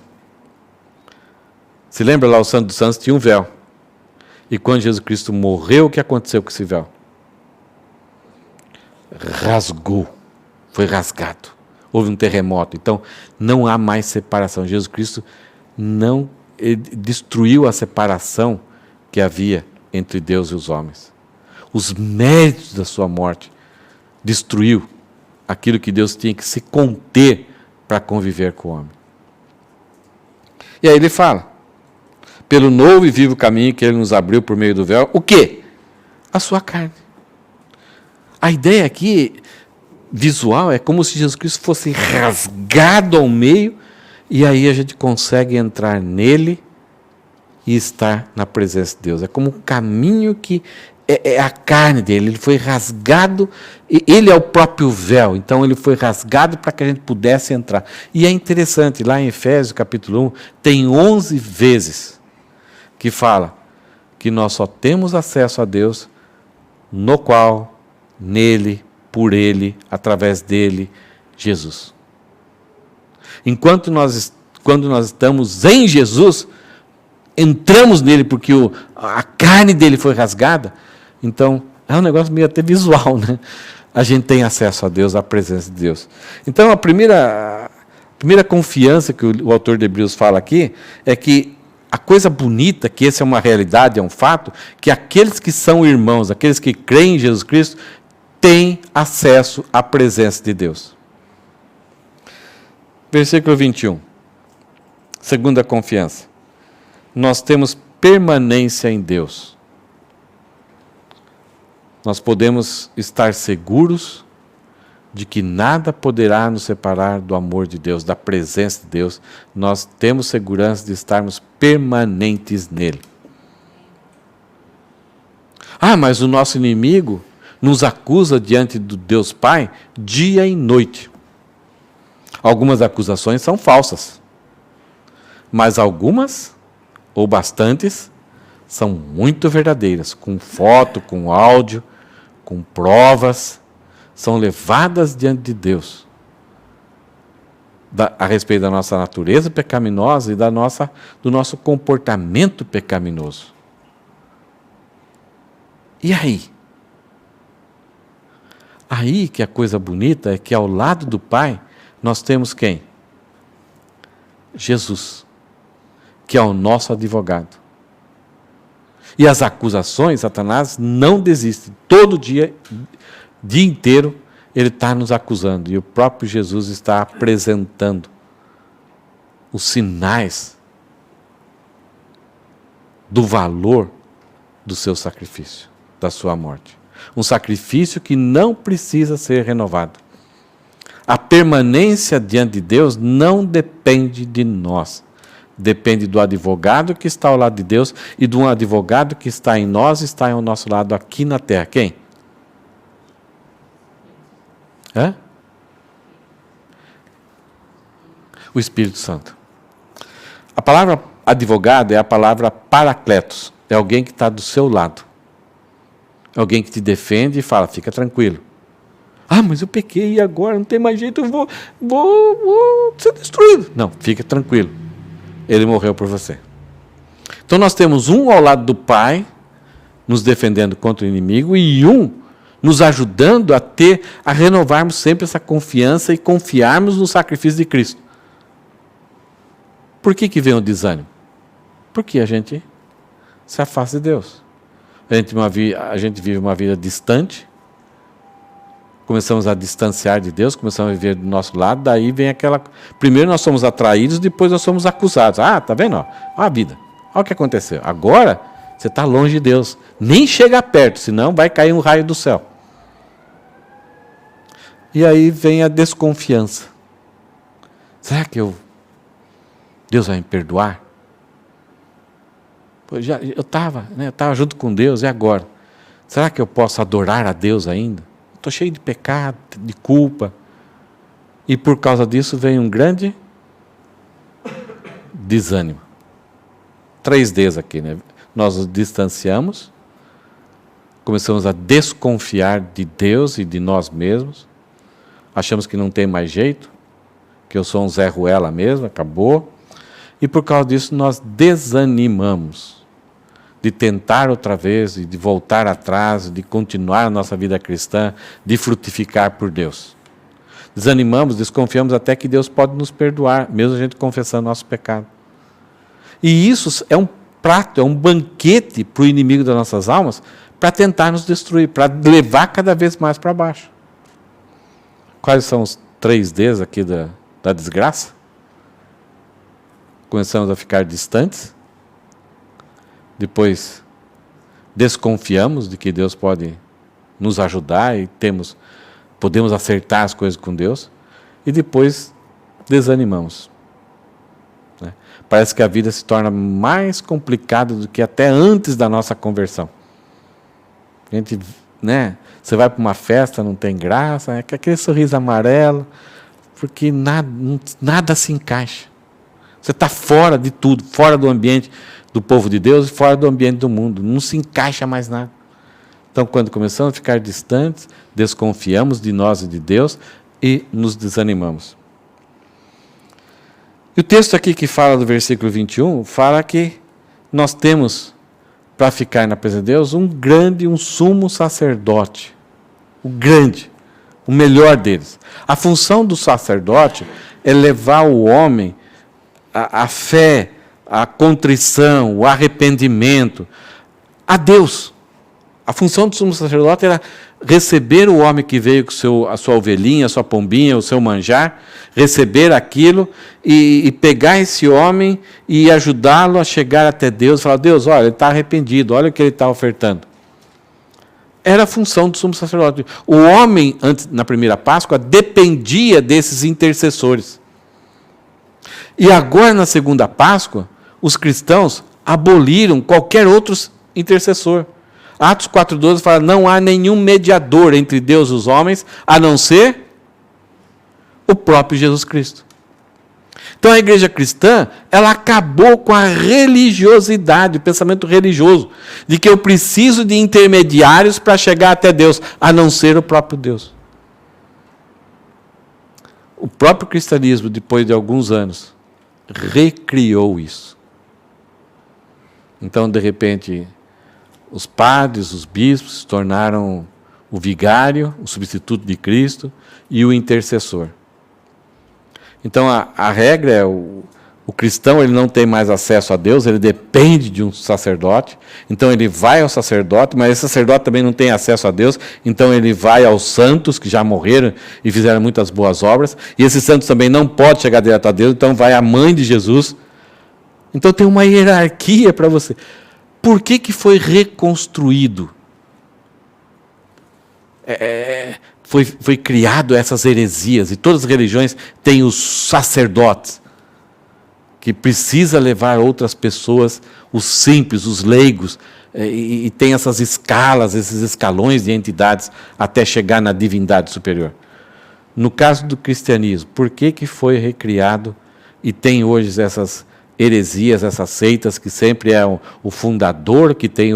Se lembra lá, o Santo dos Santos tinha um véu, e quando Jesus Cristo morreu, o que aconteceu com esse véu? Rasgou, foi rasgado, houve um terremoto, então não há mais separação. Jesus Cristo destruiu a separação que havia entre Deus e os homens. Os méritos da sua morte destruiu aquilo que Deus tinha que se conter para conviver com o homem. E aí ele fala, pelo novo e vivo caminho que Ele nos abriu por meio do véu, o quê? A sua carne. A ideia aqui, visual, é como se Jesus Cristo fosse rasgado ao meio, e aí a gente consegue entrar nele e estar na presença de Deus. É como um caminho que é a carne dele, ele foi rasgado, ele é o próprio véu, então ele foi rasgado para que a gente pudesse entrar. E é interessante, lá em Efésios capítulo 1, tem 11 vezes que fala que nós só temos acesso a Deus no qual, nele, por ele, através dele, Jesus. Quando nós estamos em Jesus, entramos nele porque a carne dele foi rasgada, então é um negócio meio até visual, né? A gente tem acesso a Deus, à presença de Deus. Então a primeira confiança que o autor de Hebreus fala aqui é que a coisa bonita, que essa é uma realidade, é um fato, que aqueles que são irmãos, aqueles que creem em Jesus Cristo, têm acesso à presença de Deus. Versículo 21. Segunda confiança. Nós temos permanência em Deus. nós podemos estar seguros de que nada poderá nos separar do amor de Deus, da presença de Deus. Nós temos segurança de estarmos permanentes nele. Ah, mas o nosso inimigo nos acusa diante do Deus Pai dia e noite. Algumas acusações são falsas, mas algumas, ou bastantes, são muito verdadeiras, com foto, com áudio, com provas, são levadas diante de Deus a respeito da nossa natureza pecaminosa e do nosso comportamento pecaminoso. E aí? Aí que a coisa bonita é que ao lado do Pai nós temos quem? Jesus, que é o nosso advogado. E as acusações, Satanás não desiste. Todo dia inteiro, ele está nos acusando. E o próprio Jesus está apresentando os sinais do valor do seu sacrifício, da sua morte. Um sacrifício que não precisa ser renovado. A permanência diante de Deus não depende de nós. Depende do advogado que está ao lado de Deus e de um advogado que está em nós e está ao nosso lado aqui na terra. Quem? O Espírito Santo. A palavra advogado é a palavra paracletos. É alguém que está do seu lado. É alguém que te defende e fala, fica tranquilo. Ah, mas eu pequei e agora não tem mais jeito, eu vou ser destruído. Não, fica tranquilo. Ele morreu por você. Então nós temos um ao lado do Pai, nos defendendo contra o inimigo, e um nos ajudando a renovarmos sempre essa confiança e confiarmos no sacrifício de Cristo. Por que vem o desânimo? Porque a gente se afasta de Deus. A gente vive uma vida distante, começamos a distanciar de Deus, começamos a viver do nosso lado, daí vem aquela... Primeiro nós somos atraídos, depois nós somos acusados. Ah, tá vendo? Olha a vida. Olha o que aconteceu. Agora, você está longe de Deus. Nem chega perto, senão vai cair um raio do céu. E aí vem a desconfiança. Será que Deus vai me perdoar? Eu estava junto com Deus, e agora? Será que eu posso adorar a Deus ainda? Estou cheio de pecado, de culpa. E por causa disso vem um grande desânimo. 3 Ds aqui, né? Nós nos distanciamos, começamos a desconfiar de Deus e de nós mesmos, achamos que não tem mais jeito, que eu sou um Zé Ruela mesmo, acabou. E por causa disso nós desanimamos de tentar outra vez, de voltar atrás, de continuar a nossa vida cristã, de frutificar por Deus. Desanimamos, desconfiamos até que Deus pode nos perdoar, mesmo a gente confessando nosso pecado. E isso é um prato, é um banquete para o inimigo das nossas almas, para tentar nos destruir, para levar cada vez mais para baixo. Quais são os 3 Ds aqui da desgraça? Começamos a ficar distantes, depois desconfiamos de que Deus pode nos ajudar e podemos acertar as coisas com Deus, e depois desanimamos. Parece que a vida se torna mais complicada do que até antes da nossa conversão. A gente, você vai para uma festa, não tem graça, aquele sorriso amarelo, porque nada se encaixa. Você está fora de tudo, fora do ambiente do povo de Deus e fora do ambiente do mundo. Não se encaixa mais nada. Então, quando começamos a ficar distantes, desconfiamos de nós e de Deus e nos desanimamos. E o texto aqui que fala do versículo 21, fala que nós temos, para ficar na presença de Deus, um sumo sacerdote. O melhor deles. A função do sacerdote é levar o homem a fé, a contrição, o arrependimento a Deus. A função do sumo sacerdote era receber o homem que veio com a sua ovelhinha, a sua pombinha, o seu manjar, receber aquilo e pegar esse homem e ajudá-lo a chegar até Deus, falar, Deus, olha, ele está arrependido, olha o que ele está ofertando. Era a função do sumo sacerdote. O homem, antes, na primeira Páscoa, dependia desses intercessores. E agora, na segunda Páscoa, os cristãos aboliram qualquer outro intercessor. Atos 4,12 fala, não há nenhum mediador entre Deus e os homens, a não ser o próprio Jesus Cristo. Então a igreja cristã, ela acabou com a religiosidade, o pensamento religioso, de que eu preciso de intermediários para chegar até Deus, a não ser o próprio Deus. O próprio cristianismo, depois de alguns anos, recriou isso. Então, de repente, os padres, os bispos se tornaram o vigário, o substituto de Cristo e o intercessor. Então, a regra é, o cristão ele não tem mais acesso a Deus, ele depende de um sacerdote, então ele vai ao sacerdote, mas esse sacerdote também não tem acesso a Deus, então ele vai aos santos, que já morreram e fizeram muitas boas obras, e esses santos também não podem chegar direto a Deus, então vai a mãe de Jesus. Então tem uma hierarquia para você. Por que foi reconstruído? Foi criado essas heresias, e todas as religiões têm os sacerdotes, que precisa levar outras pessoas, os simples, os leigos, e tem essas escalas, esses escalões de entidades, até chegar na divindade superior. No caso do cristianismo, por que foi recriado, e tem hoje essas heresias, essas seitas, que sempre é o fundador, que tem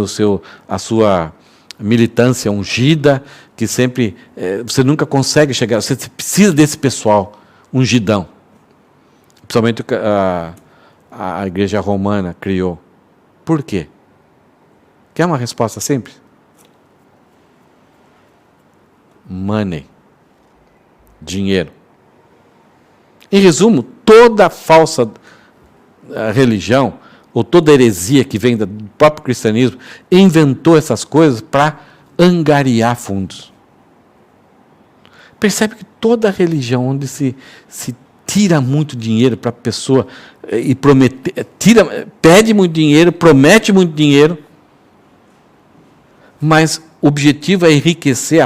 a sua militância ungida, que sempre, você nunca consegue chegar, você precisa desse pessoal ungidão. Principalmente a igreja romana criou. Por quê? Quer uma resposta simples? Money. Dinheiro. Em resumo, toda falsa religião, ou toda heresia que vem do próprio cristianismo, inventou essas coisas para angariar fundos. Percebe que toda religião onde se tira muito dinheiro para a pessoa e pede muito dinheiro, promete muito dinheiro, mas o objetivo é enriquecer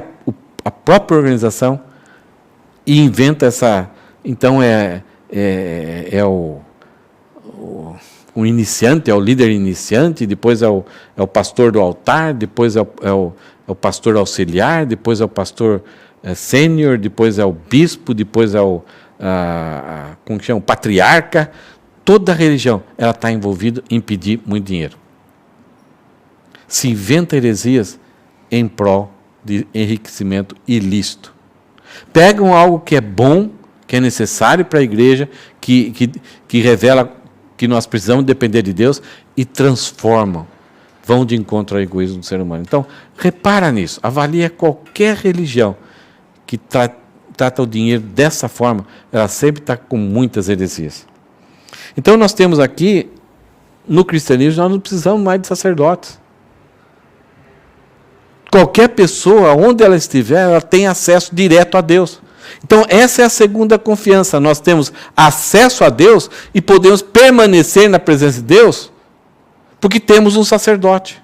a própria organização e inventa essa... Então o iniciante, é o líder iniciante, depois é o pastor do altar, depois é o pastor auxiliar, depois é o pastor sênior, depois é o bispo, depois é como que chama? O patriarca. Toda religião ela está envolvida em pedir muito dinheiro. Se inventa heresias em prol de enriquecimento ilícito. Pegam algo que é bom, que é necessário para a igreja, que revela que nós precisamos depender de Deus, e transformam, vão de encontro ao egoísmo do ser humano. Então, repara nisso, avalia qualquer religião que trata o dinheiro dessa forma, ela sempre está com muitas heresias. Então, nós temos aqui, no cristianismo, nós não precisamos mais de sacerdotes. Qualquer pessoa, onde ela estiver, ela tem acesso direto a Deus. Então, essa é a segunda confiança. Nós temos acesso a Deus e podemos permanecer na presença de Deus porque temos um sacerdote.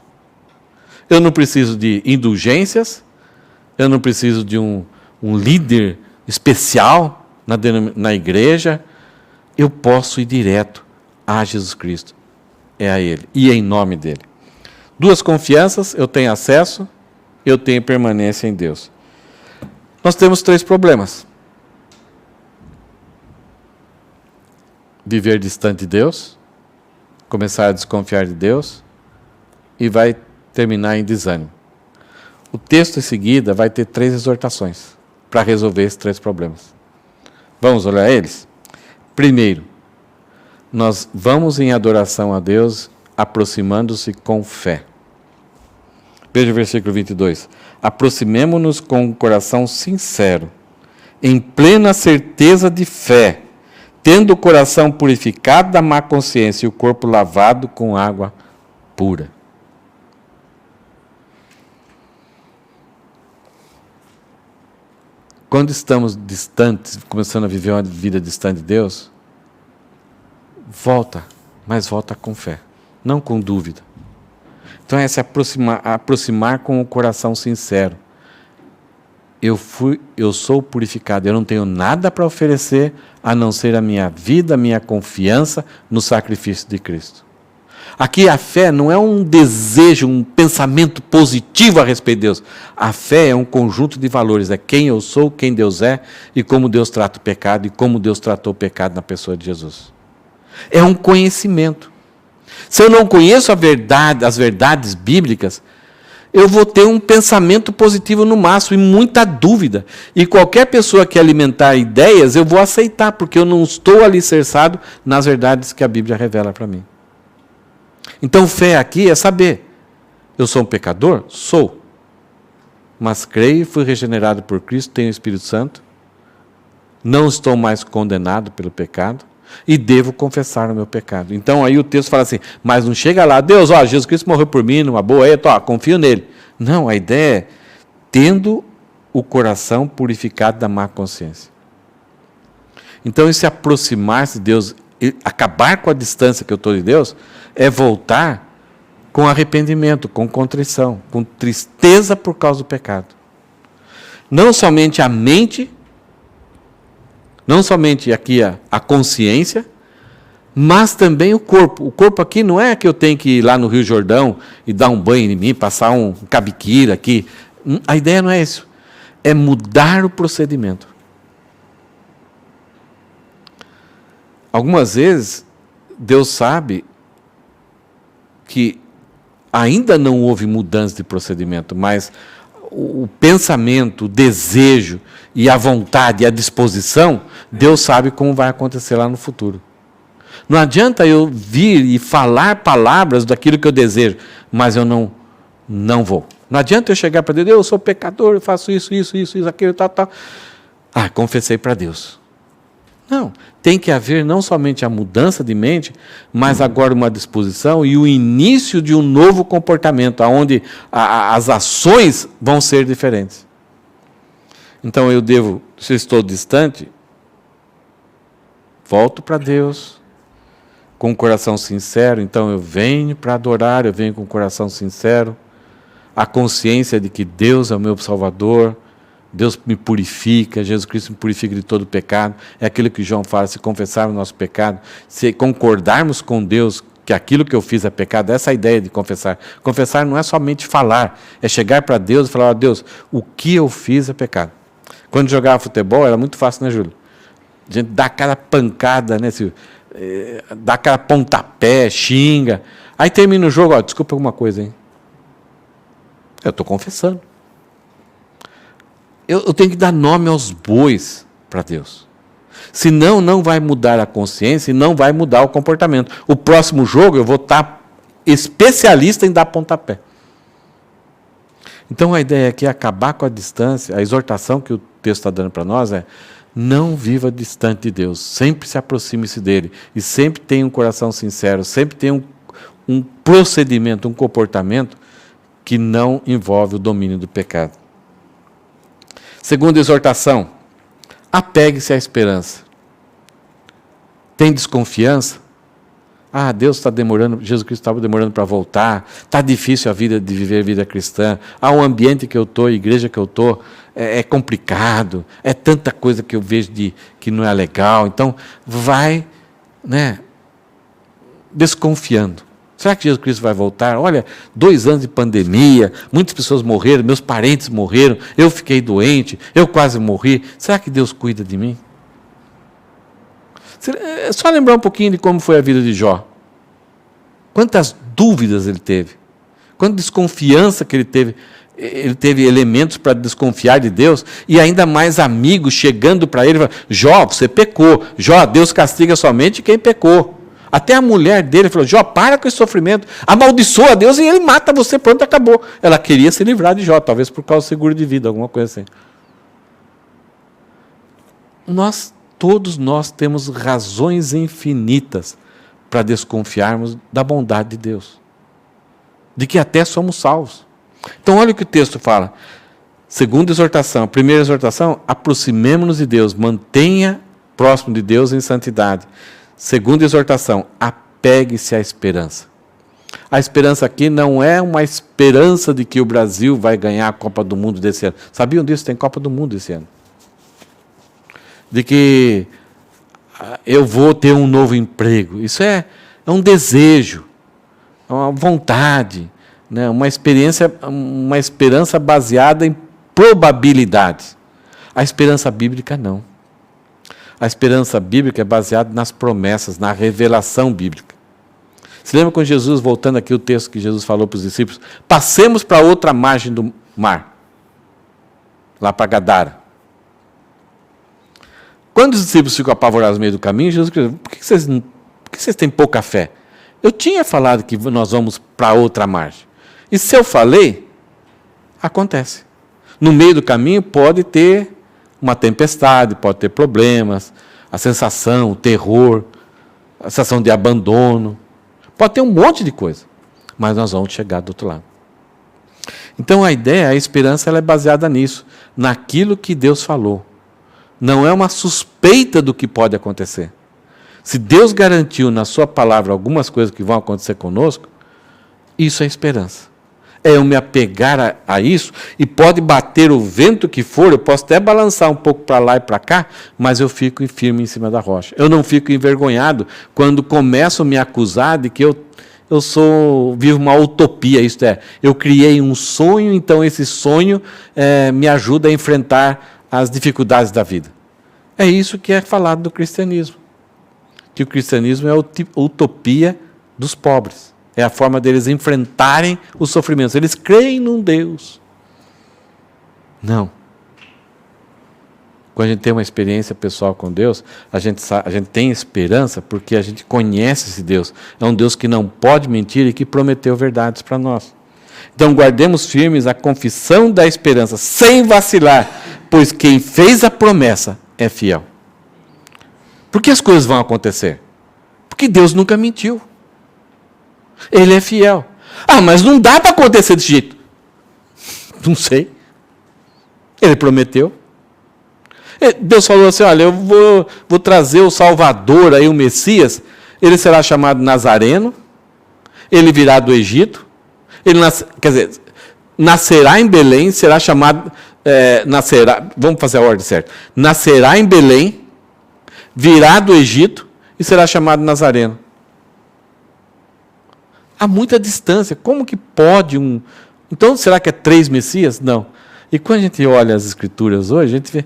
Eu não preciso de indulgências, eu não preciso de um líder especial na igreja. Eu posso ir direto a Jesus Cristo. É a Ele e em nome dEle. Duas confianças, eu tenho acesso, eu tenho permanência em Deus. Nós temos 3 problemas. Viver distante de Deus, começar a desconfiar de Deus e vai terminar em desânimo. O texto em seguida vai ter 3 exortações para resolver esses 3 problemas. Vamos olhar eles? Primeiro, nós vamos em adoração a Deus, aproximando-se com fé. Veja o versículo 22. Aproximemo-nos com um coração sincero, em plena certeza de fé, tendo o coração purificado da má consciência e o corpo lavado com água pura. Quando estamos distantes, começando a viver uma vida distante de Deus, volta, mas volta com fé, não com dúvida. Então é se aproximar com o coração sincero. Eu sou purificado, eu não tenho nada para oferecer a não ser a minha vida, a minha confiança no sacrifício de Cristo. Aqui a fé não é um desejo, um pensamento positivo a respeito de Deus. A fé é um conjunto de valores, é quem eu sou, quem Deus é e como Deus trata o pecado e como Deus tratou o pecado na pessoa de Jesus. É um conhecimento. Se eu não conheço as verdades bíblicas, eu vou ter um pensamento positivo no máximo e muita dúvida. E qualquer pessoa que alimentar ideias, eu vou aceitar, porque eu não estou alicerçado nas verdades que a Bíblia revela para mim. Então, fé aqui é saber. Eu sou um pecador? Sou. Mas creio, fui regenerado por Cristo, tenho o Espírito Santo. Não estou mais condenado pelo pecado. E devo confessar o meu pecado. Então aí o texto fala assim, mas não chega lá, Deus, Jesus Cristo morreu por mim, numa boa, confio nele. Não, a ideia é tendo o coração purificado da má consciência. Então esse aproximar-se de Deus, acabar com a distância que eu estou de Deus, é voltar com arrependimento, com contrição, com tristeza por causa do pecado. Não somente a mente, não somente aqui a consciência, mas também o corpo. O corpo aqui não é que eu tenho que ir lá no Rio Jordão e dar um banho em mim, passar um cabiquira aqui. A ideia não é isso. É mudar o procedimento. Algumas vezes, Deus sabe que ainda não houve mudança de procedimento, mas o pensamento, o desejo e a vontade e a disposição, Deus sabe como vai acontecer lá no futuro. Não adianta eu vir e falar palavras daquilo que eu desejo, mas eu não vou. Não adianta eu chegar para Deus, eu sou pecador, eu faço isso, aquilo, tal. Confessei para Deus. Não, tem que haver não somente a mudança de mente, mas agora uma disposição e o início de um novo comportamento, onde as ações vão ser diferentes. Então eu devo, se eu estou distante, volto para Deus, com o coração sincero, então eu venho para adorar, eu venho com o coração sincero, a consciência de que Deus é o meu Salvador, Deus me purifica, Jesus Cristo me purifica de todo pecado. É aquilo que João fala, se confessarmos o nosso pecado, se concordarmos com Deus que aquilo que eu fiz é pecado, essa é a ideia de confessar. Confessar não é somente falar, é chegar para Deus e falar, Deus, o que eu fiz é pecado. Quando jogava futebol era muito fácil, né, Júlio? A gente dá aquela pancada, né, dá aquela pontapé, xinga. Aí termina o jogo, desculpa alguma coisa, hein? Eu estou confessando. Eu tenho que dar nome aos bois para Deus. Senão, não vai mudar a consciência e não vai mudar o comportamento. O próximo jogo eu vou estar especialista em dar pontapé. Então a ideia aqui é acabar com a distância. A exortação que o texto está dando para nós é: não viva distante de Deus. Sempre se aproxime-se dele. E sempre tenha um coração sincero. Sempre tenha um procedimento, um comportamento que não envolve o domínio do pecado. Segunda exortação, apegue-se à esperança. Tem desconfiança? Deus está demorando, Jesus Cristo estava demorando para voltar, está difícil a vida de viver a vida cristã, o ambiente que eu estou, a igreja que eu estou, é complicado, é tanta coisa que eu vejo que não é legal, então vai, desconfiando. Será que Jesus Cristo vai voltar? Olha, 2 anos de pandemia, muitas pessoas morreram, meus parentes morreram, eu fiquei doente, eu quase morri. Será que Deus cuida de mim? É só lembrar um pouquinho de como foi a vida de Jó. Quantas dúvidas ele teve. Quanta desconfiança que ele teve. Ele teve elementos para desconfiar de Deus, e ainda mais amigos chegando para ele e falando, Jó, você pecou. Jó, Deus castiga somente quem pecou. Até a mulher dele falou, Jó, para com esse sofrimento, amaldiçoa a Deus e ele mata você, pronto, acabou. Ela queria se livrar de Jó, talvez por causa do seguro de vida, alguma coisa assim. Todos nós temos razões infinitas para desconfiarmos da bondade de Deus. De que até somos salvos. Então olha o que o texto fala. Segunda exortação, a primeira exortação, aproximemo-nos de Deus, mantenha próximo de Deus em santidade. Segunda exortação, apegue-se à esperança. A esperança aqui não é uma esperança de que o Brasil vai ganhar a Copa do Mundo desse ano. Sabiam disso? Tem Copa do Mundo esse ano. De que eu vou ter um novo emprego. Isso é um desejo, é uma vontade, né? Uma esperança baseada em probabilidades. A esperança bíblica não. A esperança bíblica é baseada nas promessas, na revelação bíblica. Se lembra quando Jesus, voltando aqui o texto que Jesus falou para os discípulos, passemos para outra margem do mar, lá para Gadara. Quando os discípulos ficam apavorados no meio do caminho, Jesus diz, por que vocês têm pouca fé? Eu tinha falado que nós vamos para outra margem. E se eu falei, acontece. No meio do caminho pode ter uma tempestade, pode ter problemas, a sensação, o terror, a sensação de abandono. Pode ter um monte de coisa, mas nós vamos chegar do outro lado. Então a ideia, a esperança, ela é baseada nisso, naquilo que Deus falou. Não é uma suspeita do que pode acontecer. Se Deus garantiu na sua palavra algumas coisas que vão acontecer conosco, isso é esperança. É eu me apegar a isso, e pode bater o vento que for, eu posso até balançar um pouco para lá e para cá, mas eu fico firme em cima da rocha. Eu não fico envergonhado quando começam a me acusar de que eu vivo uma utopia, isto é, eu criei um sonho, então esse sonho me ajuda a enfrentar as dificuldades da vida. É isso que é falado do cristianismo. Que o cristianismo é a utopia dos pobres. É a forma deles enfrentarem os sofrimentos. Eles creem num Deus. Não. Quando a gente tem uma experiência pessoal com Deus, a gente tem esperança porque a gente conhece esse Deus. É um Deus que não pode mentir e que prometeu verdades para nós. Então guardemos firmes a confissão da esperança, sem vacilar, pois quem fez a promessa é fiel. Por que as coisas vão acontecer? Porque Deus nunca mentiu. Ele é fiel. Ah, mas não dá para acontecer desse jeito. Não sei. Ele prometeu. Deus falou assim, olha, eu vou trazer o Salvador, aí, o Messias, ele será chamado Nazareno, ele virá do Egito, nascerá em Belém, será chamado, vamos fazer a ordem certa, nascerá em Belém, virá do Egito e será chamado Nazareno. Há muita distância. Como que pode um... Então, será que é 3 Messias? Não. E quando a gente olha as Escrituras hoje, a gente vê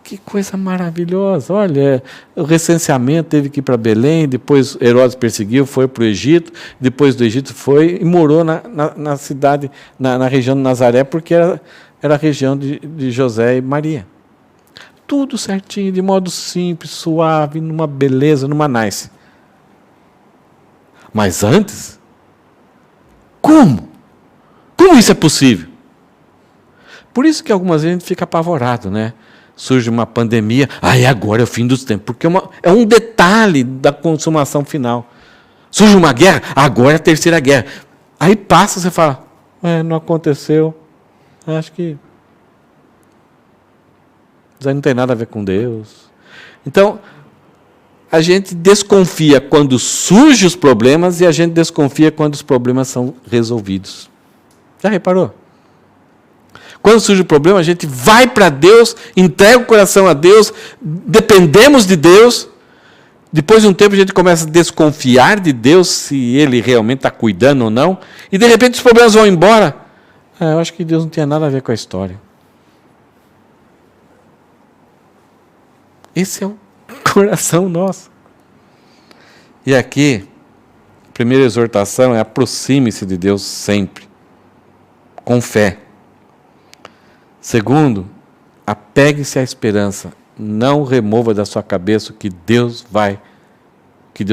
que coisa maravilhosa. Olha, o recenseamento teve que ir para Belém, depois Herodes perseguiu, foi para o Egito, depois do Egito foi e morou na cidade, na região de Nazaré, porque era a região de José e Maria. Tudo certinho, de modo simples, suave, numa beleza, numa nice. Mas antes... Como? Como isso é possível? Por isso que algumas vezes a gente fica apavorado, né? Surge uma pandemia, agora é o fim dos tempos, porque é um detalhe da consumação final. Surge uma guerra, agora é a terceira guerra. Aí passa, você fala, não aconteceu, acho que isso aí não tem nada a ver com Deus. Então, a gente desconfia quando surgem os problemas e a gente desconfia quando os problemas são resolvidos. Já reparou? Quando surge o problema, a gente vai para Deus, entrega o coração a Deus, dependemos de Deus. Depois de um tempo, a gente começa a desconfiar de Deus, se Ele realmente está cuidando ou não. E, de repente, os problemas vão embora. Eu acho que Deus não tinha nada a ver com a história. Esse é o coração nosso. E aqui, a primeira exortação é aproxime-se de Deus sempre, com fé. Segundo, apegue-se à esperança. Não remova da sua cabeça o que Deus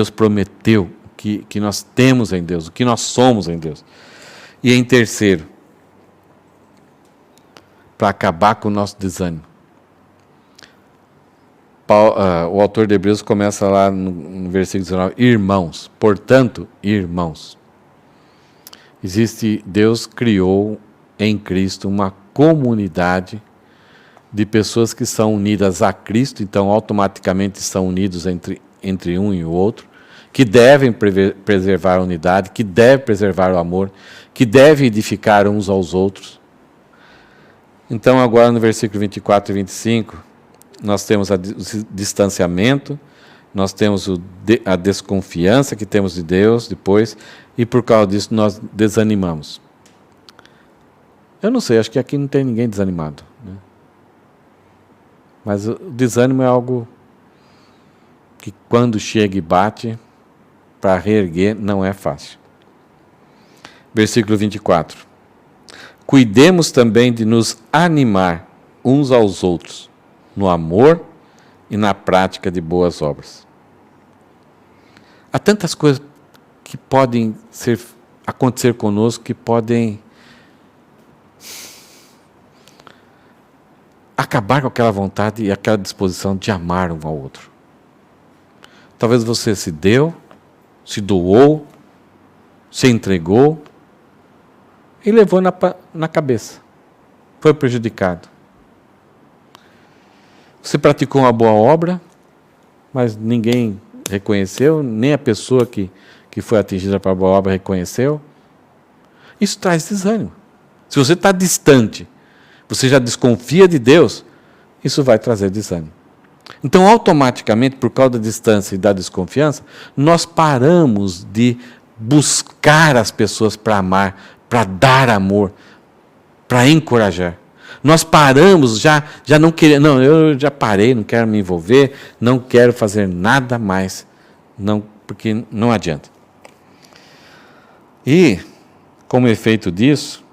prometeu, que nós temos em Deus, o que nós somos em Deus. E em terceiro, para acabar com o nosso desânimo. O autor de Hebreus começa lá no versículo 19, irmãos, portanto, irmãos. Deus criou em Cristo uma comunidade de pessoas que são unidas a Cristo, então automaticamente são unidos entre um e o outro, que devem preservar a unidade, que devem preservar o amor, que devem edificar uns aos outros. Então, agora no versículo 24 e 25, nós temos o distanciamento, nós temos a desconfiança que temos de Deus depois, e por causa disso nós desanimamos. Eu não sei, acho que aqui não tem ninguém desanimado, né? Mas o desânimo é algo que quando chega e bate, para reerguer não é fácil. Versículo 24. Cuidemos também de nos animar uns aos outros, no amor e na prática de boas obras. Há tantas coisas que podem acontecer conosco, que podem acabar com aquela vontade e aquela disposição de amar um ao outro. Talvez você se deu, se doou, se entregou e levou na cabeça. Foi prejudicado. Você praticou uma boa obra, mas ninguém reconheceu, nem a pessoa que foi atingida pela boa obra reconheceu. Isso traz desânimo. Se você está distante, você já desconfia de Deus, isso vai trazer desânimo. Então, automaticamente, por causa da distância e da desconfiança, nós paramos de buscar as pessoas para amar, para dar amor, para encorajar. Nós paramos, já não queremos, não, eu já parei, não quero me envolver, não quero fazer nada mais, não, porque não adianta. E, como efeito disso,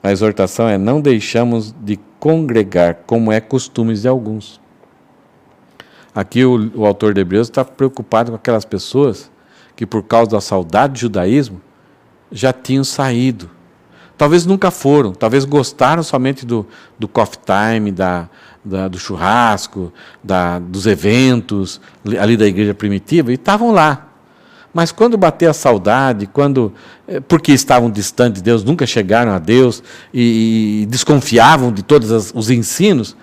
a exortação é: não deixamos de congregar, como é costume de alguns. Aqui o autor de Hebreus está preocupado com aquelas pessoas que, por causa da saudade do judaísmo, já tinham saído. Talvez nunca foram, talvez gostaram somente do coffee time, do churrasco, dos eventos ali da igreja primitiva, e estavam lá. Mas quando bateu a saudade, porque estavam distantes de Deus, nunca chegaram a Deus e desconfiavam de todos os ensinos,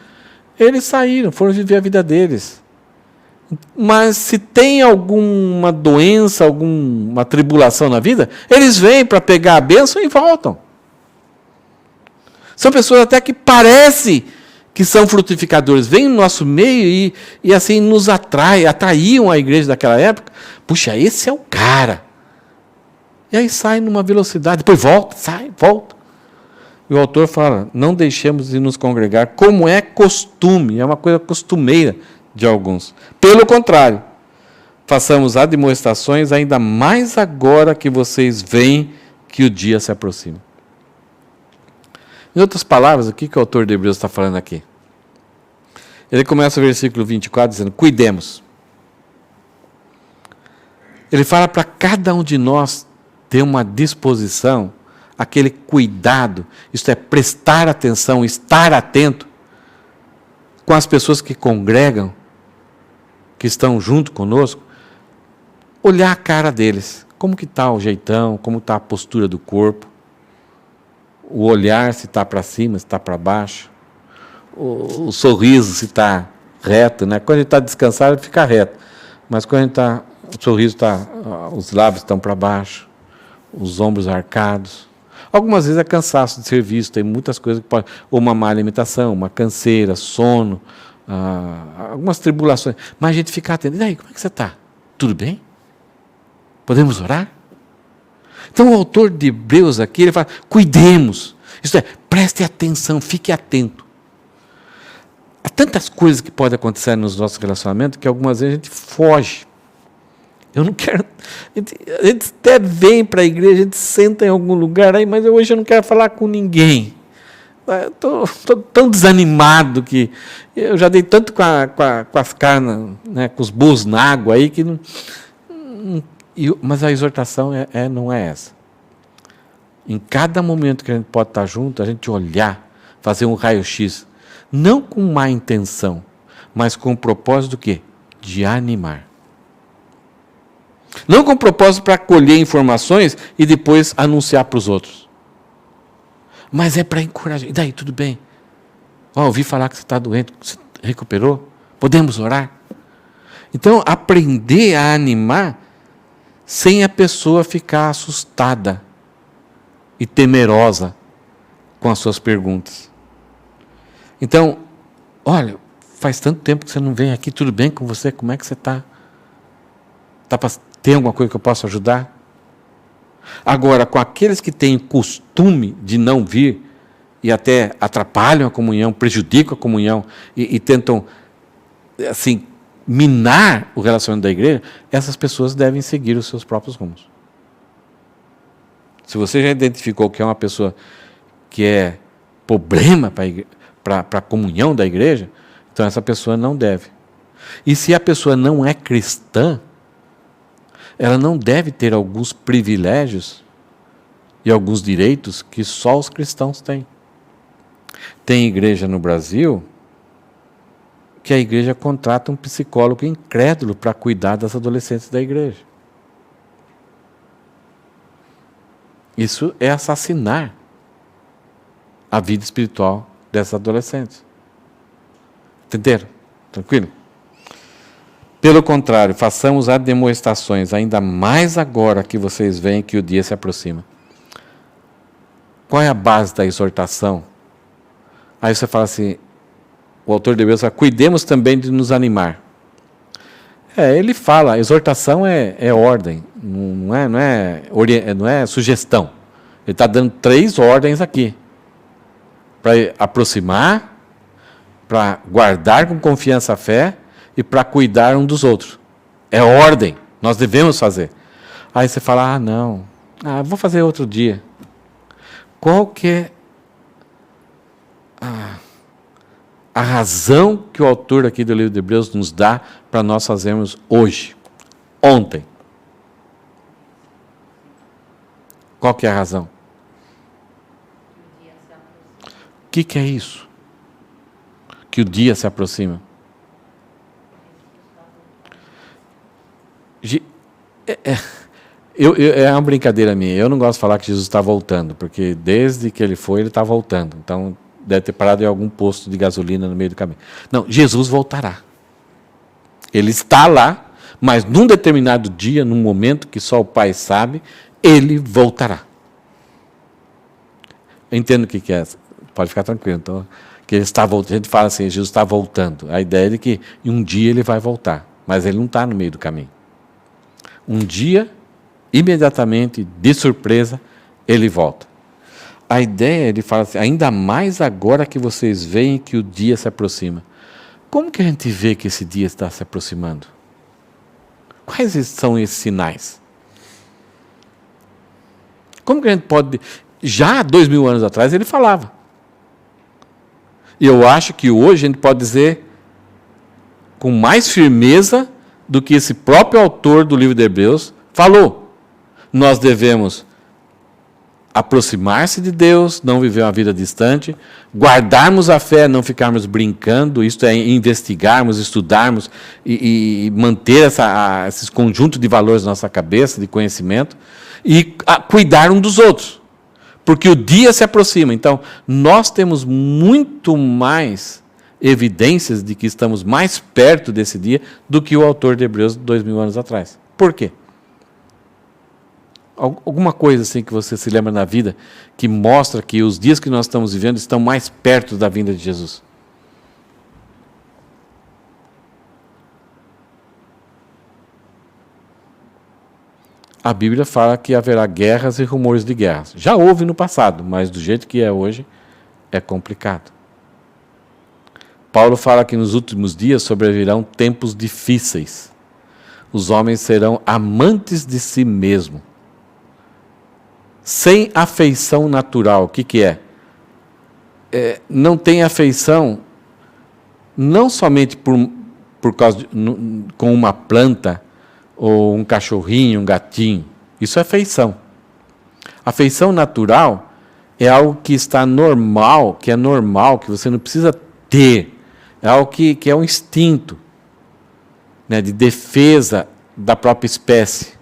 eles saíram, foram viver a vida deles. Mas se tem alguma doença, alguma tribulação na vida, eles vêm para pegar a bênção e voltam. São pessoas até que parece que são frutificadores, vêm no nosso meio e assim nos atraíam a igreja daquela época. Puxa, esse é o cara. E aí sai numa velocidade, depois volta, sai, volta. E o autor fala: não deixemos de nos congregar, como é costume, é uma coisa costumeira de alguns. Pelo contrário, façamos admoestações ainda mais agora que vocês veem que o dia se aproxima. Em outras palavras, o que o autor de Hebreus está falando aqui? Ele começa o versículo 24 dizendo: cuidemos. Ele fala para cada um de nós ter uma disposição, aquele cuidado, isto é, prestar atenção, estar atento com as pessoas que congregam, que estão junto conosco, olhar a cara deles, como que está o jeitão, como está a postura do corpo, o olhar se está para cima, se está para baixo, o sorriso se está reto, né? Quando ele está descansado, ele fica reto, mas quando ele está, o sorriso está, os lábios estão para baixo, os ombros arcados. Algumas vezes é cansaço de serviço, tem muitas coisas que pode, ou uma má alimentação, uma canseira, sono, algumas tribulações, mas a gente fica atento. E daí, como é que você está? Tudo bem? Podemos orar? Então o autor de Hebreus aqui, ele fala: cuidemos, isto é, preste atenção, fique atento. Há tantas coisas que podem acontecer nos nossos relacionamentos que algumas vezes a gente foge. Eu não quero. A gente até vem para a igreja, a gente senta em algum lugar aí, mas hoje eu não quero falar com ninguém. Estou tão desanimado que eu já dei tanto com as carnes, né, com os burros na água aí, que não. Mas a exortação não é essa. Em cada momento que a gente pode estar junto, a gente olhar, fazer um raio-x, não com má intenção, mas com o propósito do quê? De animar. Não com o propósito para colher informações e depois anunciar para os outros. Mas é para encorajar. E daí, tudo bem? Ouvi falar que você está doente, você recuperou? Podemos orar? Então, aprender a animar sem a pessoa ficar assustada e temerosa com as suas perguntas. Então, olha, faz tanto tempo que você não vem aqui, tudo bem com você? Como é que você está? Tem alguma coisa que eu possa ajudar? Agora, com aqueles que têm costume de não vir e até atrapalham a comunhão, prejudicam a comunhão e tentam, assim, minar o relacionamento da igreja, essas pessoas devem seguir os seus próprios rumos. Se você já identificou que é uma pessoa que é problema para a comunhão da igreja, então essa pessoa não deve. E se a pessoa não é cristã, ela não deve ter alguns privilégios e alguns direitos que só os cristãos têm. Tem igreja no Brasil que a igreja contrata um psicólogo incrédulo para cuidar das adolescentes da igreja. Isso é assassinar a vida espiritual dessas adolescentes. Entenderam? Tranquilo? Pelo contrário, façamos admoestações, ainda mais agora que vocês veem que o dia se aproxima. Qual é a base da exortação? Aí você fala assim, o autor de Hebreus fala, cuidemos também de nos animar. Ele fala, exortação é ordem, não é sugestão. Ele está dando 3 ordens aqui. Para aproximar, para guardar com confiança a fé e para cuidar um dos outros. É ordem, nós devemos fazer. Aí você fala, não, vou fazer outro dia. Qual que é a razão que o autor aqui do livro de Hebreus nos dá para nós fazermos hoje, ontem? Qual que é a razão? O que é isso? Que o dia se aproxima. É uma brincadeira minha. Eu não gosto de falar que Jesus está voltando, porque desde que ele foi, ele está voltando. Então, deve ter parado em algum posto de gasolina no meio do caminho. Não, Jesus voltará. Ele está lá, mas num determinado dia, num momento que só o Pai sabe, ele voltará. Eu entendo o que é. Pode ficar tranquilo. Então, que ele está voltando. A gente fala assim, Jesus está voltando. A ideia é de que um dia ele vai voltar, mas ele não está no meio do caminho. Um dia, imediatamente, de surpresa, ele volta. A ideia, ele fala assim, ainda mais agora que vocês veem que o dia se aproxima. Como que a gente vê que esse dia está se aproximando? Quais são esses sinais? Como que a gente pode... Já há 2000 anos atrás ele falava. E eu acho que hoje a gente pode dizer com mais firmeza do que esse próprio autor do livro de Hebreus falou. Nós devemos aproximar-se de Deus, não viver uma vida distante, guardarmos a fé, não ficarmos brincando, isto é, investigarmos, estudarmos e manter esse conjunto de valores na nossa cabeça, de conhecimento, e cuidar um dos outros, porque o dia se aproxima. Então, nós temos muito mais evidências de que estamos mais perto desse dia do que o autor de Hebreus 2000 anos atrás. Por quê? Alguma coisa assim que você se lembra na vida que mostra que os dias que nós estamos vivendo estão mais perto da vinda de Jesus? A Bíblia fala que haverá guerras e rumores de guerras. Já houve no passado, mas do jeito que é hoje, é complicado. Paulo fala que nos últimos dias sobrevirão tempos difíceis. Os homens serão amantes de si mesmos, sem afeição natural. O que é? Não tem afeição, não somente por causa com uma planta, ou um cachorrinho, um gatinho. Isso é afeição. Afeição natural é algo que está normal, que é normal, que você não precisa ter. É algo que é um instinto, né, de defesa da própria espécie.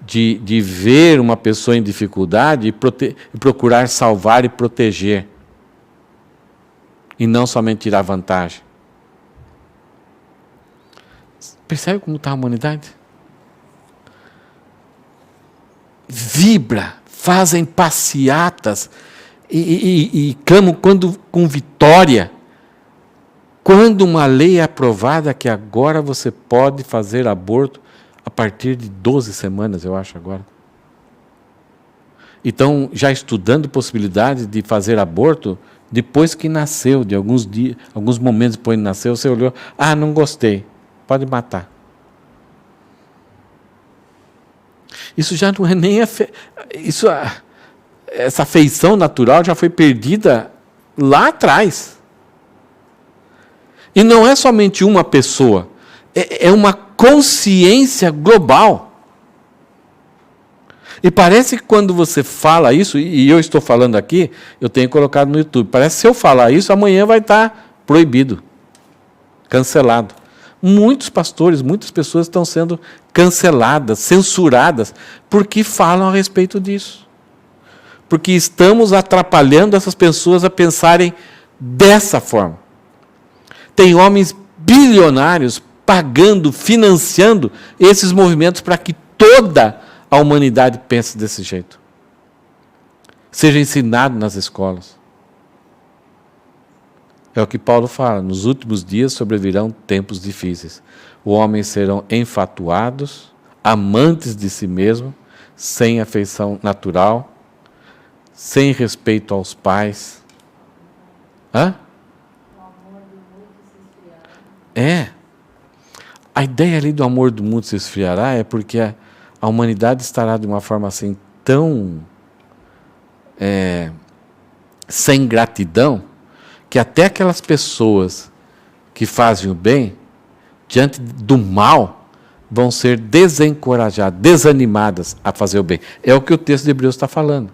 De ver uma pessoa em dificuldade e procurar salvar e proteger. E não somente tirar vantagem. Percebe como está a humanidade? Vibra, fazem passeatas e clamam com vitória. Quando uma lei é aprovada que agora você pode fazer aborto a partir de 12 semanas, eu acho agora. Então, já estudando possibilidade de fazer aborto depois que nasceu, de alguns dias, alguns momentos depois que nasceu, você olhou, não gostei, pode matar. Isso já não é nem essa afeição natural já foi perdida lá atrás. E não é somente uma pessoa, é uma consciência global. E parece que quando você fala isso, e eu estou falando aqui, eu tenho colocado no YouTube, parece que se eu falar isso, amanhã vai estar proibido, cancelado. Muitos pastores, muitas pessoas estão sendo canceladas, censuradas, porque falam a respeito disso. Porque estamos atrapalhando essas pessoas a pensarem dessa forma. Tem homens bilionários pagando, financiando esses movimentos para que toda a humanidade pense desse jeito. Seja ensinado nas escolas. É o que Paulo fala, nos últimos dias sobrevirão tempos difíceis. Os homens serão enfatuados, amantes de si mesmos, sem afeição natural, sem respeito aos pais. Hã? A ideia ali do amor do mundo se esfriará é porque a humanidade estará de uma forma assim tão sem gratidão, que até aquelas pessoas que fazem o bem, diante do mal, vão ser desencorajadas, desanimadas a fazer o bem. É o que o texto de Hebreus está falando.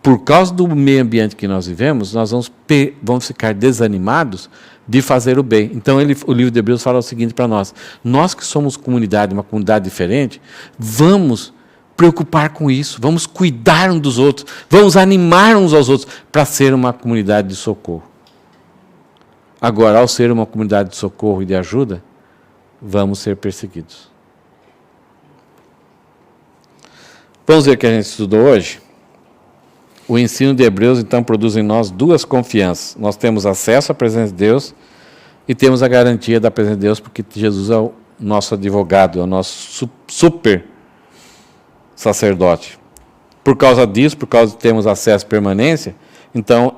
Por causa do meio ambiente que nós vivemos, nós vamos ficar desanimados de fazer o bem. Então, o livro de Hebreus fala o seguinte para nós: nós que somos comunidade, uma comunidade diferente, vamos preocupar com isso, vamos cuidar uns dos outros, vamos animar uns aos outros para ser uma comunidade de socorro. Agora, ao ser uma comunidade de socorro e de ajuda, vamos ser perseguidos. Vamos ver o que a gente estudou hoje? O ensino de Hebreus, então, produz em nós duas confianças. Nós temos acesso à presença de Deus e temos a garantia da presença de Deus, porque Jesus é o nosso advogado, é o nosso super sacerdote. Por causa disso, por causa de termos acesso à permanência, então,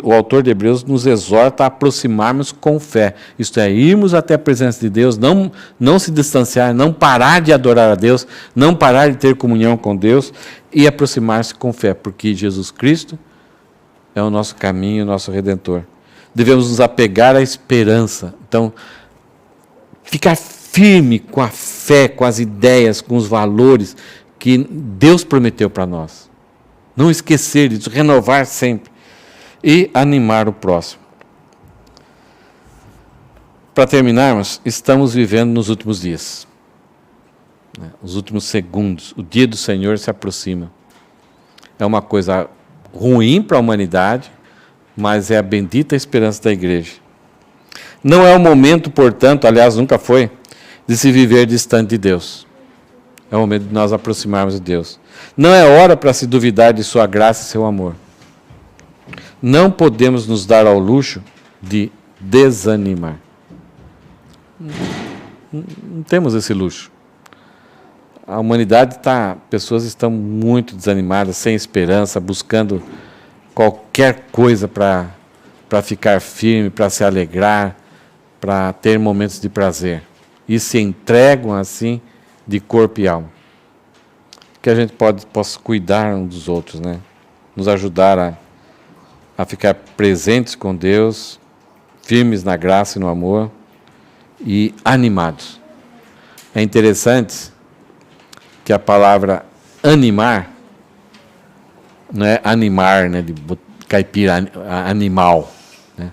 o autor de Hebreus nos exorta a aproximarmos com fé. Isto é, irmos até a presença de Deus, não se distanciar, não parar de adorar a Deus, não parar de ter comunhão com Deus e aproximar-se com fé, porque Jesus Cristo é o nosso caminho, o nosso Redentor. Devemos nos apegar à esperança. Então, ficar firme com a fé, com as ideias, com os valores que Deus prometeu para nós. Não esquecer disso, renovar sempre. E animar o próximo. Para terminarmos, estamos vivendo nos últimos dias. Os últimos segundos. O dia do Senhor se aproxima. É uma coisa ruim para a humanidade, mas é a bendita esperança da igreja. Não é o momento, portanto, aliás, nunca foi, de se viver distante de Deus. É o momento de nós aproximarmos de Deus. Não é hora para se duvidar de sua graça e seu amor. Não podemos nos dar ao luxo de desanimar. Não temos esse luxo. A humanidade pessoas estão muito desanimadas, sem esperança, buscando qualquer coisa para ficar firme, para se alegrar, para ter momentos de prazer. E se entregam assim de corpo e alma. Que a gente possa cuidar uns dos outros, né? Nos ajudar a ficar presentes com Deus, firmes na graça e no amor e animados. É interessante que a palavra animar não é animar, né, de caipira, animal, né?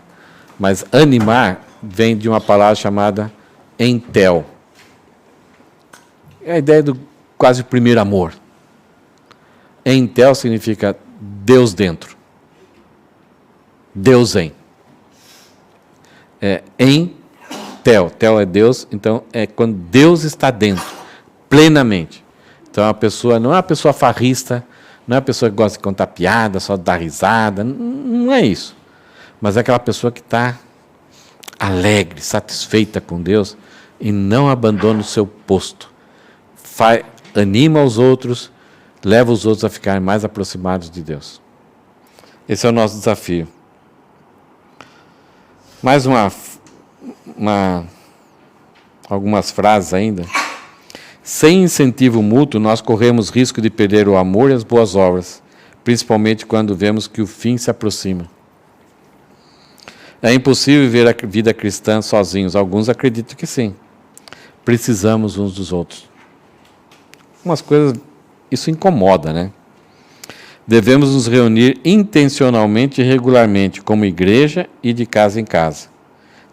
Mas animar vem de uma palavra chamada entel. É a ideia do quase primeiro amor. Entel significa Deus dentro. Deus em. Em Tel é Deus, então é quando Deus está dentro, plenamente. Então a pessoa não é uma pessoa farrista, não é uma pessoa que gosta de contar piada, só dar risada, não é isso. Mas é aquela pessoa que está alegre, satisfeita com Deus e não abandona o seu posto. Anima os outros, leva os outros a ficarem mais aproximados de Deus. Esse é o nosso desafio. Mais algumas frases ainda. Sem incentivo mútuo, nós corremos risco de perder o amor e as boas obras, principalmente quando vemos que o fim se aproxima. É impossível viver a vida cristã sozinhos. Alguns acreditam que sim. Precisamos uns dos outros. Umas coisas, isso incomoda, né? Devemos nos reunir intencionalmente e regularmente, como igreja e de casa em casa,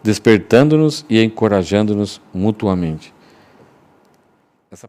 despertando-nos e encorajando-nos mutuamente. Essa